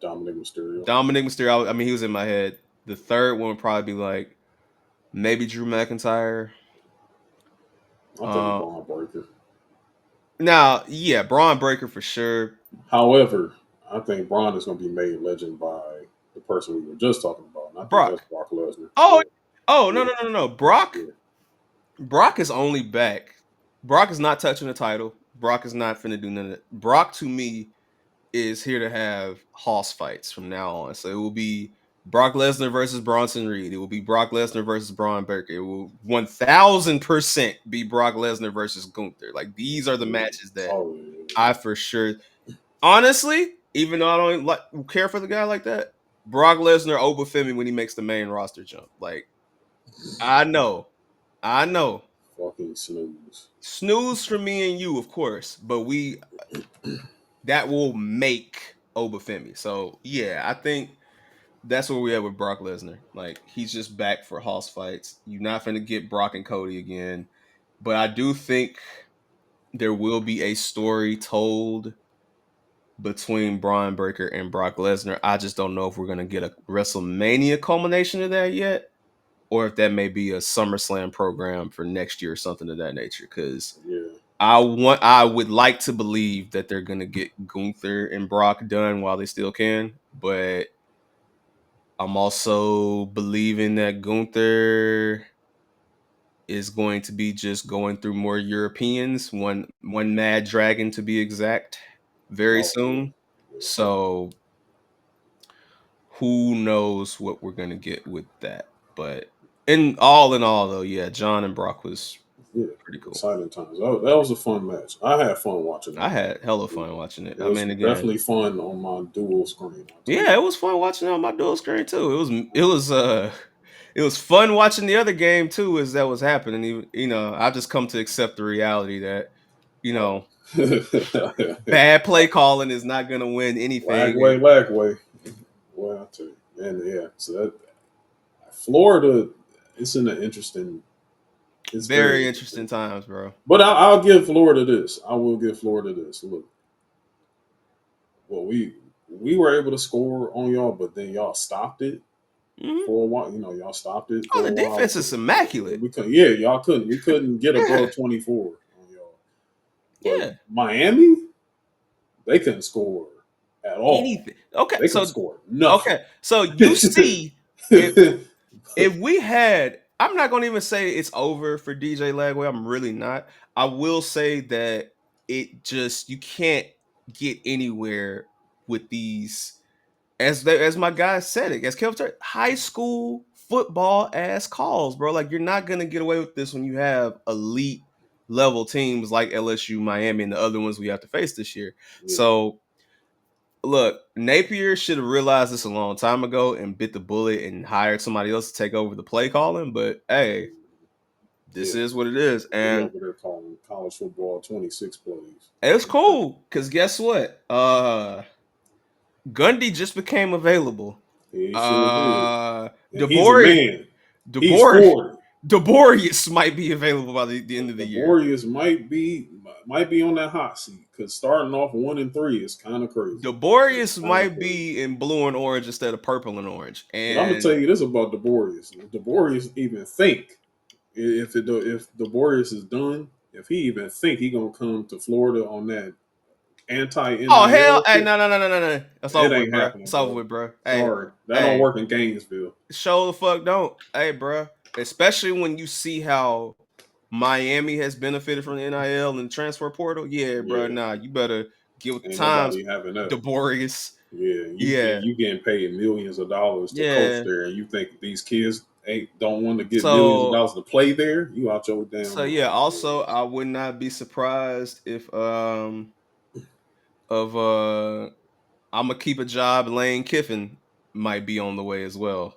Dominic Mysterio.
Dominic Mysterio. I mean, he was in my head. The third one would probably be like maybe Drew McIntyre.
I think
Uh,
Braun Breaker.
Now, yeah, Braun Breaker for sure.
However, I think Braun is going to be made legend by the person we were just talking about, and I think that's
Brock.
Brock Lesnar.
Oh,
Yeah,
oh no,
yeah,
no, no, no, no. Brock.
yeah,
Brock is only back. Brock is not touching the title. Brock is not finna do none of that. Brock to me is here to have hoss fights from now on. So it will be Brock Lesnar versus Bronson Reed. It will be Brock Lesnar versus Braun Breaker. It will 1000% be Brock Lesnar versus Gunther. Like these are the
yeah.
matches that
Oh, yeah.
I for sure. Honestly, even though I don't like care for the guy like that, Brock Lesnar Obafemi when he makes the main roster jump. Like I know.
Fucking snooze.
Snooze for me and you, of course, but we that will make Obafemi. So yeah, I think that's where we at with Brock Lesnar. Like he's just back for house fights. You're not gonna get Brock and Cody again, but I do think there will be a story told between Braun Breaker and Brock Lesnar. I just don't know if we're gonna get a WrestleMania culmination of that yet, or if that may be a SummerSlam program for next year or something of that nature. Because
Yeah,
I would like to believe that they're gonna get Gunther and Brock done while they still can, but I'm also believing that Gunther is going to be just going through more Europeans, one Mad Dragon to be exact, very
no, yeah,
soon. So who knows what we're gonna get with that? But in all, though, yeah, John and Brock was
yeah,
pretty cool.
exciting times. That was a fun match. I had fun watching
I
that.
had hella fun watching it.
It
I
was
mean, again,
definitely fun on my dual screen. I tell
yeah,
you.
it was fun watching it on my dual screen too. It was fun watching the other game too as that was happening. I just come to accept the reality that, you
Oh.
know, bad play calling is not gonna win anything.
Lagway, Lagway. Well, I tell you, and yeah, so that Florida, it's in an interesting. It's very
Very
interesting.
interesting times, bro.
But I'll give Florida this. I will give Florida this. Look, well, we were able to score on y'all, but then y'all stopped it
Mhm.
for a while. You know, y'all stopped it
Oh,
for
the
a while.
defense is immaculate.
We couldn't. Yeah, y'all couldn't. We couldn't get
Yeah,
above 24 on y'all. But
yeah.
Miami, they couldn't score at all.
Anything. Okay,
They couldn't
so
score nothing.
okay, so you see if we had, I'm not gonna even say it's over for DJ Lagway. I'm really not. I will say that you can't get anywhere with these, as my guy said it, as Kelvin said, high school football ass calls, bro. Like, you're not gonna get away with this when you have elite level teams like LSU, Miami, and the other ones we have to face this year.
Yeah,
So look, Napier should have realized this a long time ago and bit the bullet and hired somebody else to take over the play calling. But hey, this
yeah.
is what it is.
They
And
over there calling college football 26 plays.
it's cool because guess what? Gundy just became available.
He sure did.
Uh
And he's a
Debori
man. He's
Debor
40.
Deborius might be available by the end of the
The
year.
Warriors might be on that hot seat because starting off 1-3 is kind of crazy. It's
Deborius
kind of
might
crazy.
be in blue and orange instead of purple and orange.
But I'm gonna tell
And
you this about Daborious. If Daborious even think if Daborius is done, if he even think he gonna come to Florida on that anti
oh hell,
NIL
hey,
shit,
no, no, no, no, no, no. That's
it
over with,
ain't
bro.
happening,
It's over
bro.
with, bro. Hey,
Sorry, that don't
hey,
work in Gainesville.
show the fuck don't. Hey, bro. Especially when you see how Miami has benefited from the NIL and the transfer portal. Yeah, bro.
Yeah,
Nah, you better get with the
ain't
times,
nobody having that.
Daborius.
Yeah,
Yeah,
you getting paid millions of dollars to coach
yeah.
there, and you think these kids ain't don't want to get millions of
So,
dollars to play there? You out your damn
so yeah.
mind,
Also,
boys.
I would not be surprised if of I'm gonna keep a job. Lane Kiffin might be on the way as well.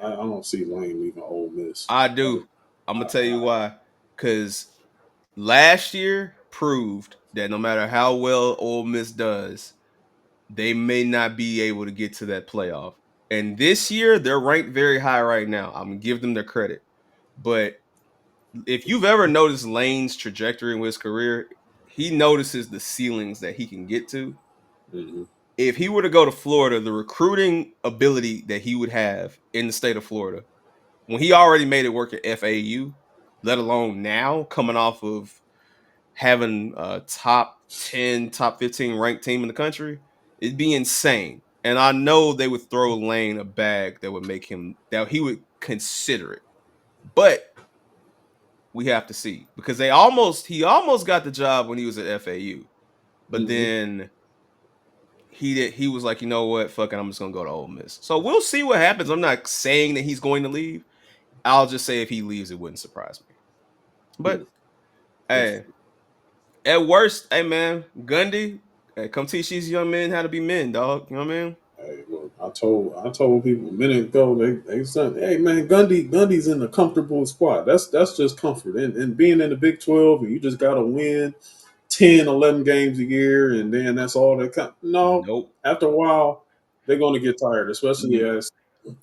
I don't see Lane leaving Ole Miss.
I
I,
do. I'm gonna tell you
I,
why. Because last year proved that no matter how well Ole Miss does, they may not be able to get to that playoff. And this year, they're ranked very high right now. I'm gonna give them their credit. But if you've ever noticed Lane's trajectory in his career, he notices the ceilings that he can get to.
mhm,
If he were to go to Florida, the recruiting ability that he would have in the state of Florida, when he already made it work at FAU, let alone now coming off of having a top 10, top 15 ranked team in the country, it'd be insane. And I know they would throw Lane a bag that would make him, that he would consider it. But we have to see because he almost got the job when he was at FAU. But
mhm,
then he was like, you know what, fuck it, I'm just gonna go to Ole Miss. So we'll see what happens. I'm not saying that he's going to leave. I'll just say if he leaves, it wouldn't surprise me.
yeah,
But hey, at worst, hey man, Gundy, hey, come teach these young men how to be men, dog. You know what I mean?
Hey, look, I told people a minute ago they said, hey man, Gundy's in a comfortable spot. That's just comfort. And being in the Big 12 and you just gotta win 10, 11 games a year and then that's all that no.
Nope.
After a while, they're gonna get tired,
Mm,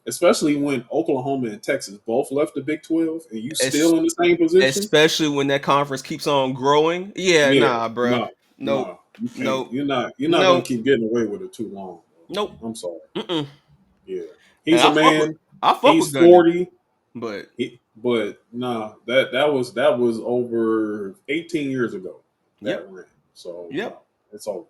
especially when Oklahoma and Texas both left the Big 12 and you
es-
still in the same position.
Especially when that conference keeps on growing. Yeah,
Yeah,
nah, bruh.
no,
Nope.
no. You can't.
Nope.
You're not gonna
Nope.
keep getting away with it too long.
Nope.
I'm sorry.
Mm-mm.
Yeah,
And
he's a man.
I fuck
He's
with Gundy,
40.
but
But nah, that was over 18 years ago.
yep,
That ran. So no,
yep.
it's over.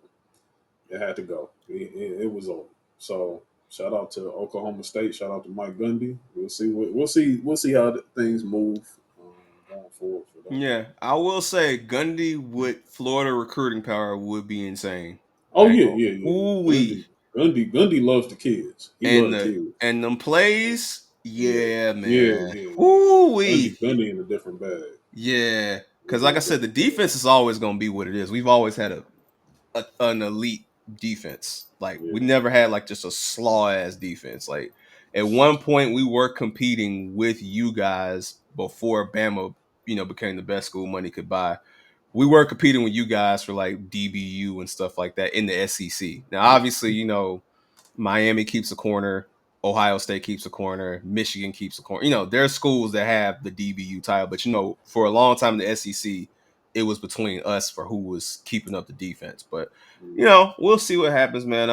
It had to go. It was over. So shout out to Oklahoma State. Shout out to Mike Gundy. We'll see how things move going forward for them.
Yeah, I will say Gundy with Florida recruiting power would be insane.
Oh
I ain't
yeah,
gonna.
yeah, yeah.
Ooh
Gundy,
wee.
Gundy loves the kids. He
And
loves
the
kids.
and them
So,
plays,
yeah,
yeah,
yeah,
man.
yeah, yeah.
Ooh wee.
Gundy in a different bag.
Yeah. Cause
Gundy
like
in
I
a
said, the
different bag.
defense is always gonna be what it is. We've always had an elite defense. Like we
Yeah.
never had like just a slaw ass defense. Like at one point we were competing with you guys before Bama, became the best school money could buy. We were competing with you guys for like DBU and stuff like that in the SEC. Now, obviously, Miami keeps a corner, Ohio State keeps a corner, Michigan keeps a corner. There's schools that have the DBU title, but for a long time in the SEC, it was between us for who was keeping up the defense. But
Mm.
we'll see what happens, man.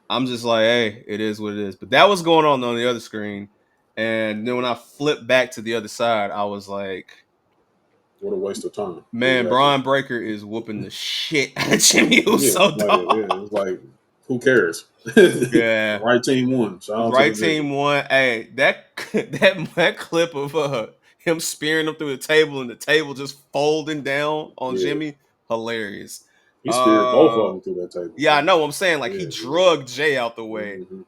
I'm just like, hey, it is what it is. But that was going on the other screen, and then when I flipped back to the other side, I was like,
What a waste of time.
man,
Exactly.
Brian Breaker is whooping the shit out of Jimmy
Yeah,
Uso,
like
dog.
yeah, it's like who cares? The
Yeah.
right team won. Shout out to the
Right
victor.
team won. Hey, that clip of him spearing him through the table and the table just folding down on
Yeah,
Jimmy, hilarious.
he speared both of
Uh,
them through that table.
yeah, I know what I'm saying. Like he
Yeah,
drugged Jay out the way,
yeah. Hmm.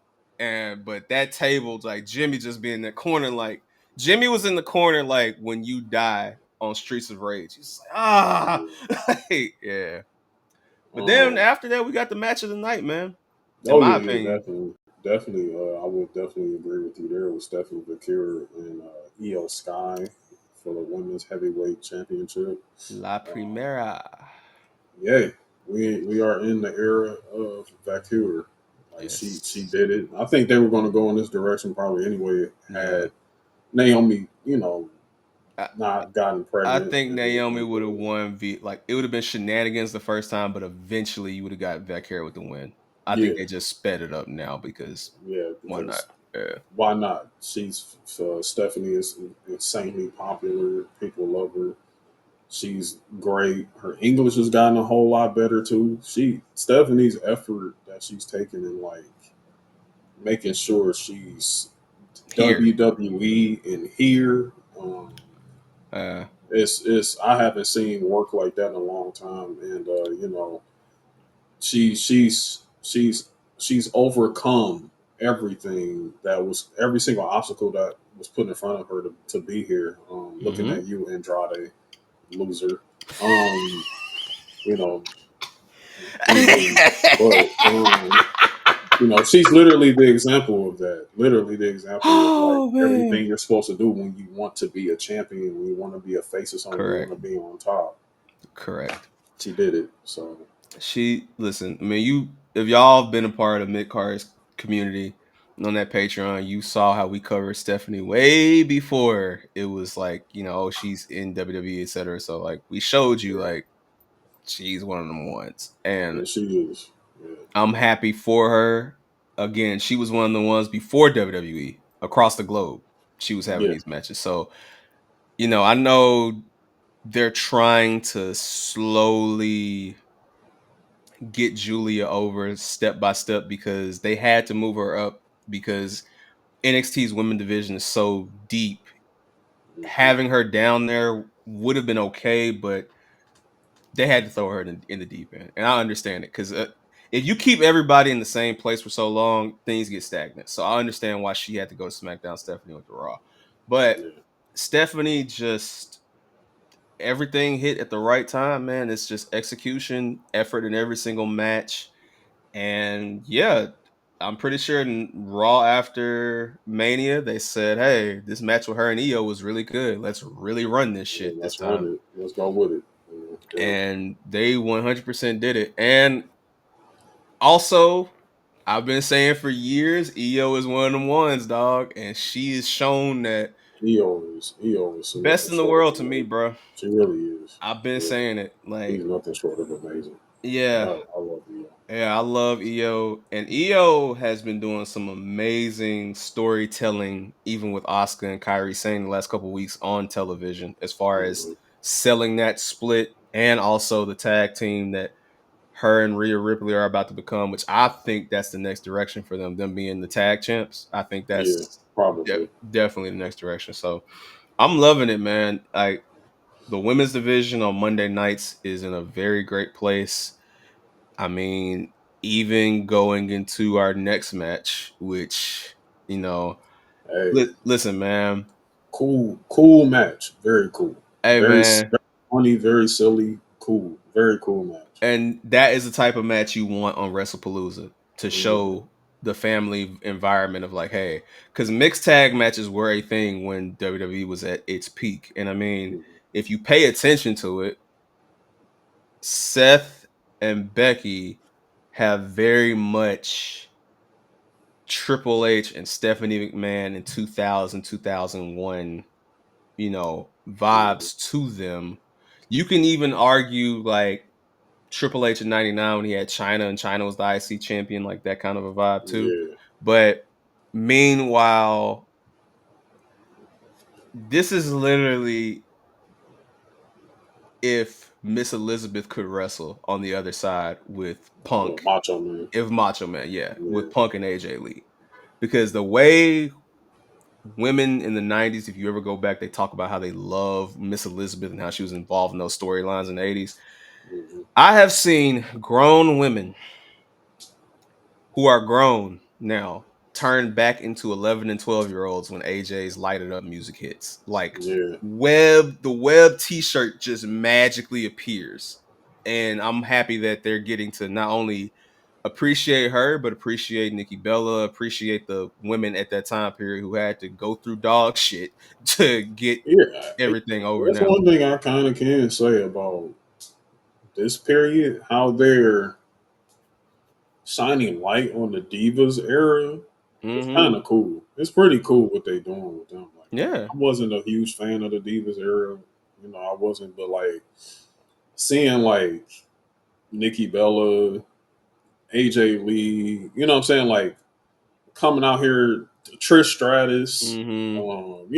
but that table, like Jimmy just being in the corner, like Jimmy was in the corner, like when you die on Streets of Rage. He's like,
Yeah.
like, yeah. But then
Um.
after that, we got the match of the night, man. In
Oh
my
yeah, yeah,
opinion,
definitely, definitely. I would definitely agree with you there. It was definitely Vakir and EO Sky for the women's heavyweight championship.
La
Um,
Primera.
yeah, we are in the era of Vakir. Like she
Yes.
did it. I think they were going to go in this direction probably anyway.
Yeah.
Had Naomi,
I,
not gotten
I
pregnant
think
and
Naomi
everything.
would have
But
won. Like it would have been shenanigans the first time, but eventually you would have got Valkyria with the win. I think
yeah,
they just sped it up now because
yeah,
why not?
because
Yeah.
why not? She's Stephanie is insanely popular. People love her. She's great. Her English has gotten a whole lot better too. Stephanie's effort that she's taken in like making sure she's
Here.
WWE and here.
Uh,
It's I haven't seen work like that in a long time, and she she's overcome every single obstacle that was put in front of her to be here. Looking
mm-hmm.
at you, Andrade, loser. Um, you know, boo boo. But she's literally the example of that. Literally the example of like
Oh man.
everything you're supposed to do when you want to be a champion, when you want to be a face of something, you want
Correct.
to be on top.
Correct.
She did it. So
Listen. I mean, if y'all have been a part of Mid Card's community on that Patreon, you saw how we covered Stephanie way before it was like, oh, she's in WWE, etc. So like, we showed you
yeah,
like she's one of them ones, and
yeah, she is. Yeah,
I'm happy for her. Again, she was one of the ones before WWE across the globe. She was having
yeah,
these matches, so I know they're trying to slowly get Julia over step by step because they had to move her up because NXT's women division is so deep.
hmm,
Having her down there would have been okay, but they had to throw her in the deep end, and I understand it because if you keep everybody in the same place for so long, things get stagnant. So I understand why she had to go to SmackDown. Stephanie went to Raw, but
yeah,
Stephanie just everything hit at the right time, man. It's just execution, effort in every single match. And yeah, I'm pretty sure in Raw after Mania, they said, hey, this match with her and Io was really good. Let's really run this
yeah.
shit this
Let's run
time.
it. Let's go with it. Yeah,
And they 100% did it. And also, I've been saying for years, Io is one of them ones, dog. And she has shown that
EO is
best
nothing
in the
short of
world to me,
amazing.
bro.
She really is.
I've been
Yeah,
saying it.
she's
Like,
nothing short of amazing.
Yeah.
I love you.
Yeah, I love EO, and EO has been doing some amazing storytelling, even with Oscar and Kyrie saying the last couple of weeks on television, as far as
Mm-hmm.
selling that split and also the tag team that her and Rhea Ripley are about to become, which I think that's the next direction for them being the tag champs. I think
Yeah,
that's
probably.
definitely the next direction. So I'm loving it, man. Like the women's division on Monday nights is in a very great place. I mean, even going into our next match, which, you know,
Hey,
listen, man.
cool match. Very cool.
Hey, man.
Very funny, very silly. Cool. Very cool match.
And that is the type of match you want on Wrestlepalooza to
Mm-hmm.
show the family environment of like, hey, because mixed tag matches were a thing when WWE was at its peak. And I mean,
Mm-hmm.
if you pay attention to it, Seth and Becky have very much Triple H and Stephanie McMahon in 2000, 2001,
Mm-hmm.
vibes to them. You can even argue like Triple H in 99 when he had China and China was the IC champion, like that kind of a vibe too.
Yeah.
But meanwhile, this is literally if Miss Elizabeth could wrestle on the other side with
Well,
Punk,
Macho Man.
if Macho Man, yeah, with
Yeah.
Punk and AJ Lee. Because the way women in the 90s, if you ever go back, they talk about how they love Miss Elizabeth and how she was involved in those storylines in the 80s.
Mm-hmm.
I have seen grown women who are grown now turn back into 11 and 12-year-olds when AJ's lighted up music hits. Like
Yeah.
the web t-shirt just magically appears. And I'm happy that they're getting to not only appreciate her, but appreciate Nikki Bella, appreciate the women at that time period who had to go through dog shit to get
Yeah.
everything over
That's
now.
one thing I kind of can say about this period, how they're shining light on the Divas era. It's
Hmm.
kind of cool. It's pretty cool what they doing with them. Like,
Yeah.
I wasn't a huge fan of the Divas era. I wasn't, but like seeing like Nikki Bella, AJ Lee, you know what I'm saying? Like coming out here, Trish Stratus,
Hmm.
you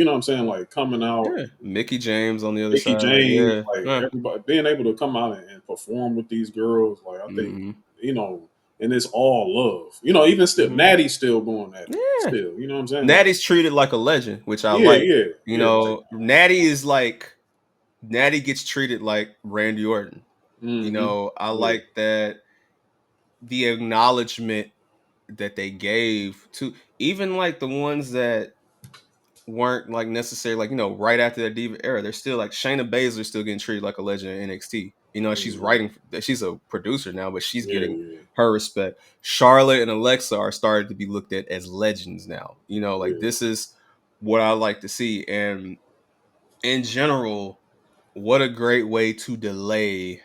know what I'm saying? Like coming out,
Yeah. Mickey James on the other
Mickey
side.
James,
Yeah.
like everybody being able to come out and perform with these girls, like I think,
Hmm.
you know, and it's all love. Even still,
Hmm.
Natty's still going at it.
Yeah.
Still, you know what I'm saying? Like,
Natty's treated like a legend, which I
yeah,
like.
yeah, yeah. Like,
Natty is like Natty gets treated like Randy Orton. I
yeah,
like that the acknowledgement that they gave to even like the ones that weren't like necessary, like right after that Diva era, they're still like Shayna Baszler still getting treated like a legend in NXT. She's
mm-hmm.
writing, she's a producer now, but she's
Yeah,
getting
yeah,
her respect. Charlotte and Alexa are starting to be looked at as legends now. Like
yeah.
this is what I like to see. And in general, what a great way to delay,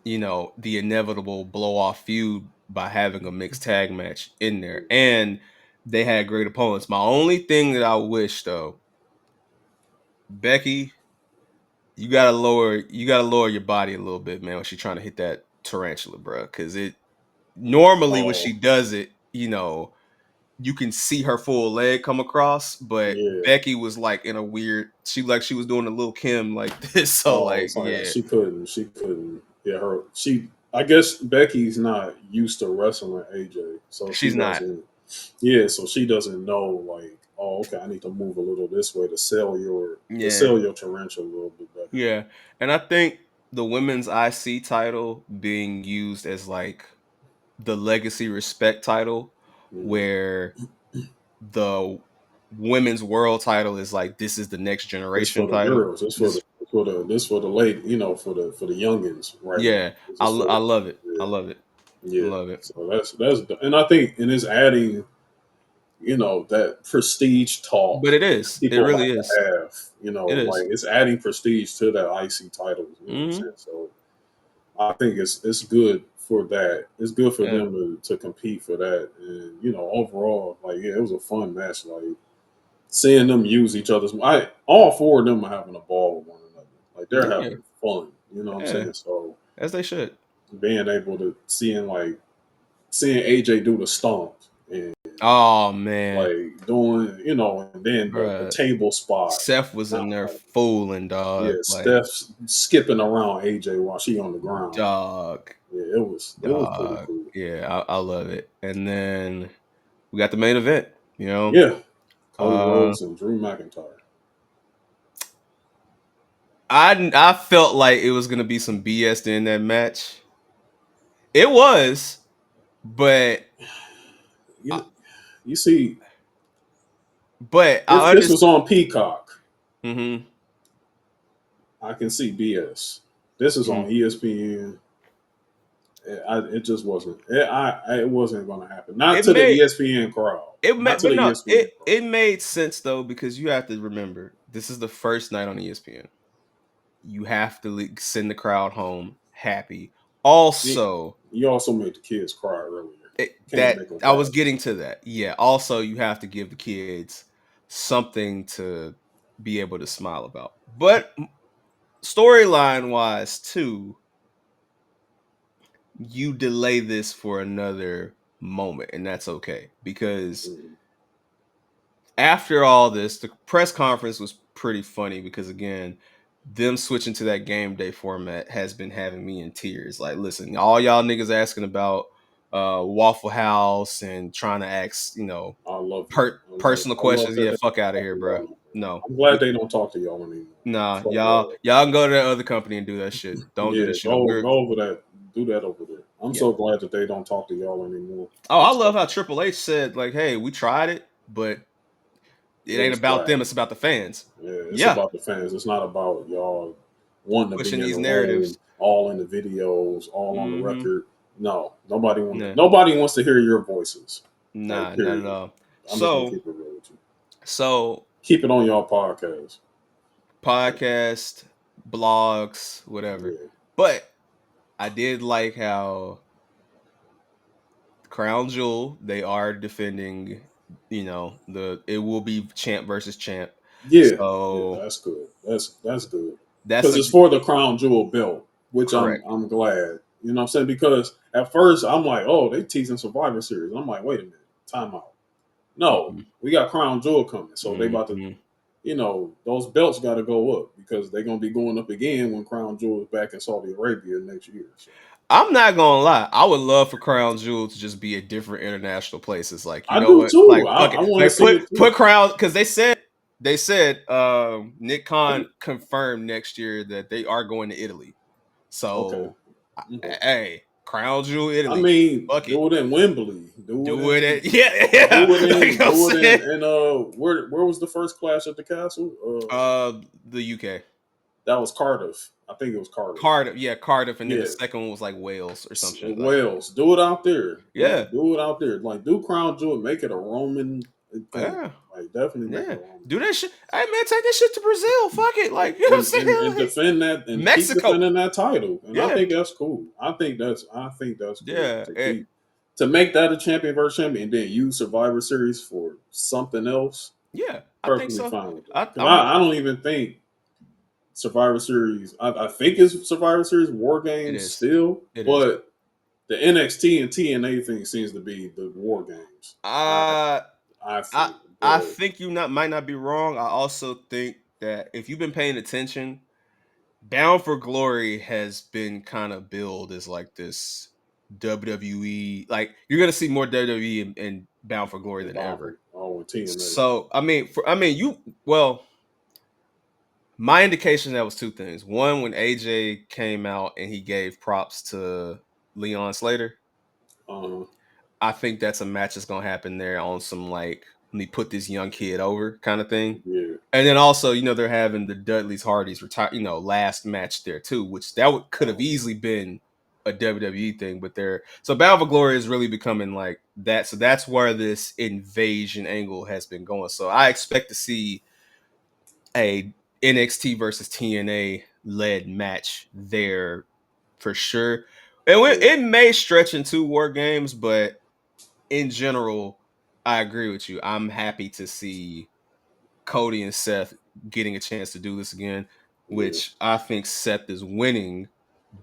the inevitable blow off feud by having a mixed tag match in there.
Mm-hmm.
And they had great opponents. My only thing that I wish though, Becky, you gotta lower your body a little bit, man, when she's trying to hit that tarantula, bro. Cause it normally when she
Oh,
does it, you can see her full leg come across, but
yeah.
Becky was like in a weird, she was doing a little Kim like this. So
Oh,
like,
it's like
yeah.
she couldn't. Yeah, her. I guess Becky's not used to wrestling AJ, so she
She's not.
doesn't. Yeah, so she doesn't know like, oh, okay, I need to move a little this way to
Yeah.
sell your tarantula a little bit better.
Yeah. And I think the women's IC title being used as like the legacy respect title,
Hmm.
where the women's world title is like this is the next
It's
generation
for the
title.
girls.
This
This for the late. For the youngins right now.
Yeah,
This
I,
is
I
for
love it. I
yeah,
love it. I
yeah.
love it.
So and I think and it's adding that prestige talk
But it
that
is. It
people
really
like to
is.
have.
It
Like
is.
it's adding prestige to that IC titles. You know what I'm
Hmm.
saying? So I think it's good for that. It's good for
Yeah.
them to compete for that. And overall, like yeah, it was a fun match. Like seeing them use each other's. All four of them are having a ball with one another. Like they're
Yeah.
having fun. You know what I'm
Yeah.
saying? So
As they should.
being able to seeing AJ do the stomp and
Oh man,
like doing, and then the
bruh.
table spot.
Seth was
Not
in there
like,
fooling,
yeah,
dog. Like,
Steph skipping around AJ while she on the ground.
dog,
Yeah, it was pretty
dog.
cool.
Yeah, I love it. And then we got the main event. You know,
Yeah, Cody
uh,
Rhodes and Drew McIntyre.
I felt like it was gonna be some BS in that match. It was, but I,
You you see,
I
if this
understand.
was on Peacock,
Hmm.
I can see BS. This is on ESPN. It just wasn't. It wasn't going to happen. Not
It
to the
made
ESPN crowd.
it
Not
made,
to
but
the
no,
ESPN crowd.
it made sense though because you have to remember this is the first night on ESPN. You have to send the crowd home happy.
You,
Also,
you also made the kids cry earlier. You can't
that
make them
I
cry.
was getting to that. Yeah. Also, you have to give the kids something to be able to smile about. But storyline wise, too, you delay this for another moment, and that's okay because
Mm.
after all this, the press conference was pretty funny because again, them switching to that game day format has been having me in tears. Like, listen, all y'all niggas asking about Waffle House and trying to ask,
I love you.
personal
I love
questions.
that
Yeah,
they
fuck
don't
out of
talk
here,
to y'all
bro.
no more.
No,
I'm glad they don't talk to y'all anymore.
nah,
Fuck
y'all
that.
y'all can go to that other company and do that shit. Don't do
Yeah,
this shit.
go over that. Do that over there. I'm
Yeah.
so glad that they don't talk to y'all anymore.
Oh, I
It's
love
like,
how Triple H said, like, hey, we tried it, but it
it
ain't
was
about
whack.
them. It's about the fans.
Yeah, it's
Yeah,
about the fans. It's not about y'all wanting to be
pushing
in
these
the room,
narratives.
all in the videos, all on the
Mm-hmm.
record. No, nobody want to.
Nah,
Nobody wants to hear your voices. Like,
nah, not at
period.
all.
I'm just gonna
So,
keep it real with you.
so
Keep it on y'all podcast.
podcast, blogs, whatever.
Yeah,
But I did like how Crown Jewel, they are defending, the it will be champ versus champ.
yeah, yeah.
So
That's good. That's good
that's
because
a
it's for the crown jewel belt, which I'm
correct.
I'm glad. You know what I'm saying? Because at first I'm like, oh, they teasing Survivor Series. I'm like, wait a minute, time out. No,
Hmm.
we got Crown Jewel coming, so they about to,
Hmm.
those belts got to go up because they're gonna be going up again when Crown Jewel is back in Saudi Arabia next year. So
I'm not gonna lie. I would love for Crown Jewel to just be at different international places. Like, you
I
know
do
what?
too.
Like,
I,
fuck it.
I want to
Like,
see it
put
too.
Crown because they said Nick Khan confirmed next year that they are going to Italy.
Okay,
So,
okay.
hey, Crown Jewel
I
Italy.
mean,
Fuck it.
do it in Wembley. Do it
Do it
in.
at yeah, yeah.
Do it
Like, you
in.
know what I'm
Do it in.
saying?
And where was the first clash at the castle?
The UK.
That was Cardiff. I think it was Cardiff.
Cardiff, yeah, Cardiff, and then the
Yeah,
second one was like Wales or some shit. Like,
Wales. Do it out there.
yeah,
Do it out there. Like, do Crown Jewel. Make it a Roman thing.
yeah,
Like, definitely make it
yeah.
a Roman
Do
thing.
that shit. Hey man, take that shit to Brazil. Fuck it. Like, you know what I'm
And
saying? Like,
defend that and keep
Mexico.
defending that title. And I
Yeah,
think that's cool. I think that's cool
yeah,
to make that a champion versus champion and then use Survivor Series for something else.
yeah. I think
Perfectly
so.
fine with that.
I,
Because
I'm.
I don't even think Survivor Series. I think it's Survivor Series War
It
Games
is.
still,
It is.
but the NXT and TNA thing seems to be the War Games.
Uh,
I
I
think,
I
but
think you not might not be wrong. I also think that if you've been paying attention, Bound for Glory has been kind of billed as like this WWE. Like, you're gonna see more WWE in Bound for Glory
and
than
Bound for
ever.
TNA.
So you well, my indication that was two things. One, when AJ came out and he gave props to Leon Slater,
Uh,
I think that's a match that's gonna happen there on some like let me put this young kid over kind of thing.
yeah.
And then also, they're having the Dudley's Hardys retire, last match there too, which could have
Oh,
easily been a WWE thing, but they're so Battle for Glory is really becoming like that. So that's where this invasion angle has been going. So I expect to see a NXT versus TNA led match there for sure. And
yeah,
it may stretch into War Games, but in general, I agree with you. I'm happy to see Cody and Seth getting a chance to do this again,
yeah.
which I think Seth is winning,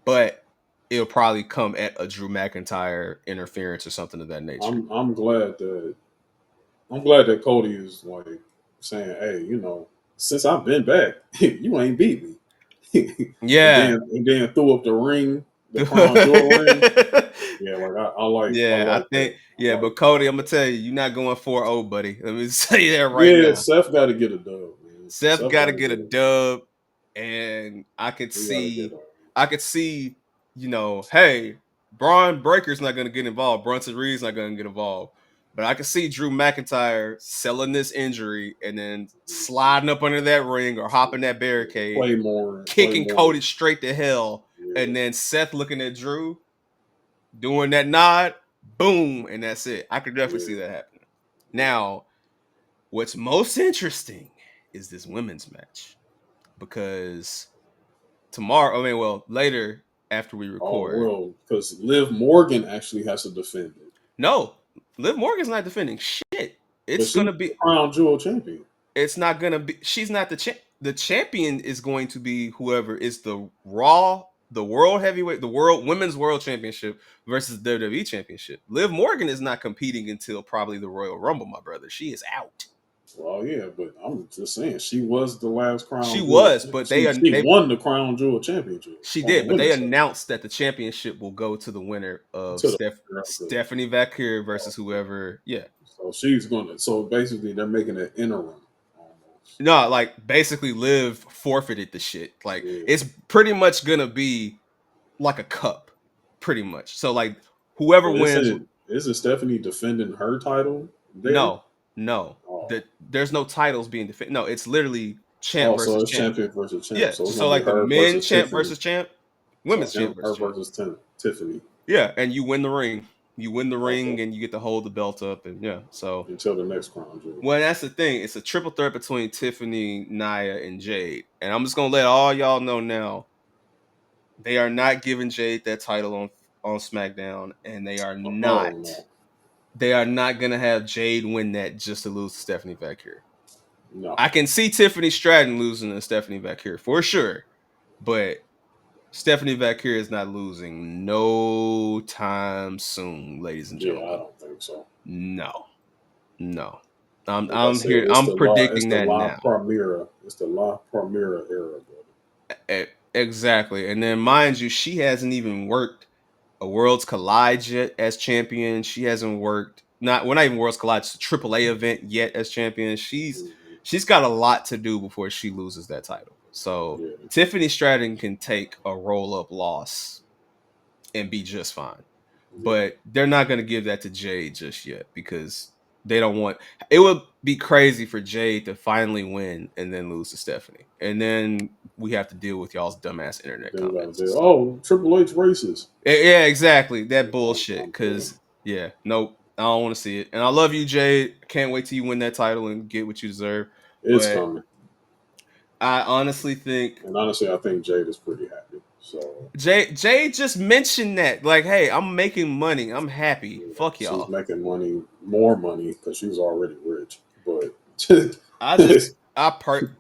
but it'll probably come at a Drew McIntyre interference or something of that nature.
I'm glad that Cody is like saying, "Hey, since I've been back, you ain't beat me."
Yeah.
And then threw up the ring, the crown jewel ring. Yeah, like I
Yeah, I
like that.
think yeah, but
I
Cody,
like
I'm gonna
that.
tell you, you're not going 4-0, buddy. Let me say that right
Yeah,
now.
Seth got to get a dub, man.
Seth
Seth
got
got
to
to
get a
get a dub.
dub, and
He got to get a.
I could see, hey, Braun Breaker's not going to get involved. Bronson Reed's not going to get involved, but I could see Drew McIntyre selling this injury and then sliding up under that ring or hopping that barricade,
Play
kicking
more.
Cody straight to hell,
Yeah,
and then Seth looking at Drew doing that nod, boom, and that's it. I could definitely see
yeah,
that happening.
yeah.
Now, what's most interesting is this women's match because tomorrow, later after we
Oh
record,
well, because Liv Morgan actually has to defend it,
no, Liv Morgan's not defending shit.
but
It's
she's
gonna
the
be,
crown jewel champion.
it's not gonna be, she's not the champ. The champion is going to be whoever is the Raw, the World Heavyweight, the World Women's World Championship versus the WWE Championship. Liv Morgan is not competing until probably the Royal Rumble, my brother. She is out.
Well, yeah, but I'm just saying she was the last
She
crown jewel.
was, but
She won the crown jewel championship
she
on the
did, but they
women's side
announced that the championship will go to the winner of
to the of the.
Stephanie Vaquer versus whoever. Yeah,
So she's gonna. So basically, they're making an interim almost.
no, like basically, Liv forfeited the shit. Like
Yeah,
it's pretty much gonna be like a cup, pretty much. So like whoever
but
wins,
isn't Stephanie defending her title there?
no, no,
Oh,
that there's no titles being defended. No, it's literally champ
oh, so
versus
it's
champ.
champion versus champ.
Yeah,
So it's
so
gonna be
like the
her
men
versus
champ
Tiffany.
versus champ,
So
women's champ
him, her
versus champ.
versus Tiffany.
Yeah, and you win the ring. You win the
Okay,
ring, and you get to hold the belt up, and yeah. So,
until the next crown jewel.
well, that's the thing. It's a triple threat between Tiffany, Nia, and Jade. And I'm just gonna let all y'all know now. They are not giving Jade that title on SmackDown, and
Oh no,
they are not gonna have Jade win that just to lose to Stephanie Vaquer.
no.
I can see Tiffany Stratton losing to Stephanie Vaquer for sure, but Stephanie Vaquer is not losing no time soon, ladies and
Yeah, I
gentlemen.
don't think so.
No, no.
Like I said,
I'm
it's
predicting
the
that
La
now.
Primera, it's the La Primera era, brother.
Exactly. And then mind you, she hasn't even worked a Worlds Collide yet as champion. She hasn't worked not even Worlds Collide, it's a AAA event yet as champion.
Mm-hmm.
She's got a lot to do before she loses that title. So
Yeah,
Tiffany Stratton can take a roll up loss and be just fine.
yeah.
But they're not going to give that to Jade just yet because they don't want it would be crazy for Jade to finally win and then lose to Stephanie. And then we have to deal with y'all's dumbass internet
Then we got to
comments
say,
and stuff.
oh, Triple H racist.
Yeah, exactly. That
Yeah,
bullshit.
I'm cool.
Cause yeah, nope. I don't want to see it. And I love you, Jade. Can't wait till you win that title and get what you deserve.
It's
But
coming.
I honestly think
And honestly, I think Jade is pretty happy. So
Jay just mentioned that. Like, hey, I'm making money. I'm happy.
yeah,
Fuck
she's
y'all.
making more money because she's already rich. But
I just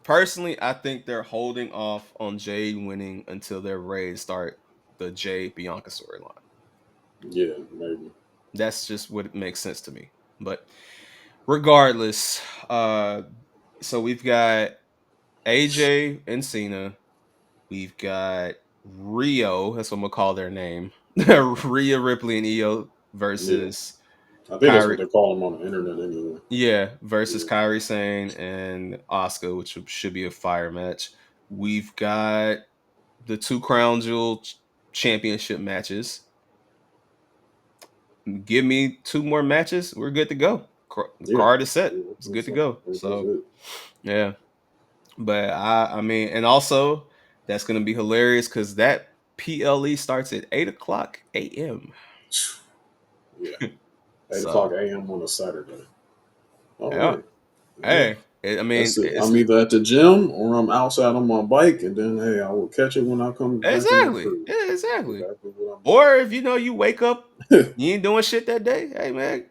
personally I think they're holding off on Jade winning until they're ready to start the Jade Bianca storyline.
yeah, maybe.
That's just what it makes sense to me. But regardless, so we've got AJ and Cena. We've got Rio, that's what I'm gonna call their name. Rhea Ripley and Io
Yeah,
versus
I think that's what
Kyrie.
they call them on the internet anyway.
Yeah, versus
Yeah,
Kyrie Sane and Oscar, which should be a fire match. We've got the two Crown Jewel championship matches. Give me two more matches, we're good to go.
yeah,
Card is set.
yeah, I
It's
think
good to
so.
go.
I think that's
So
it.
yeah, but I mean, and also that's gonna be hilarious because that PLE starts at 8 o'clock a.m.
Yeah, 8 o'clock
So
a.m. on a Saturday. All
yeah,
right. Yeah.
hey, I mean,
That's it.
it's
I'm either at the gym or I'm outside on my bike, and then hey, I will catch it when I come back in my
exactly,
crib.
yeah,
That's
exactly.
exactly what I'm
Or if you wake up,
doing.
you ain't doing shit that day. Hey man,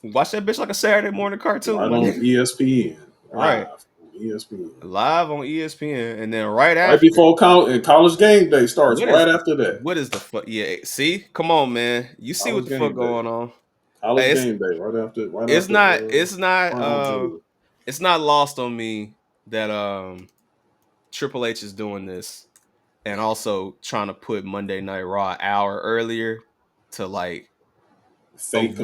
watch that bitch like a Saturday morning cartoon,
Right
my
on
nigga.
ESPN
Right.
live. ESPN.
Live on ESPN, and then right
Right
after,
before college game day starts.
what
Right
is
after that,
what is the fuck? Yeah, see, come on, man, you see what
college
the fuck
game day.
going on?
College
Hey,
game day. Right after. Right
it's
after.
not it's not
Crown Jewel.
it's not lost on me that Triple H is doing this and also trying to put Monday Night Raw an hour earlier to like av-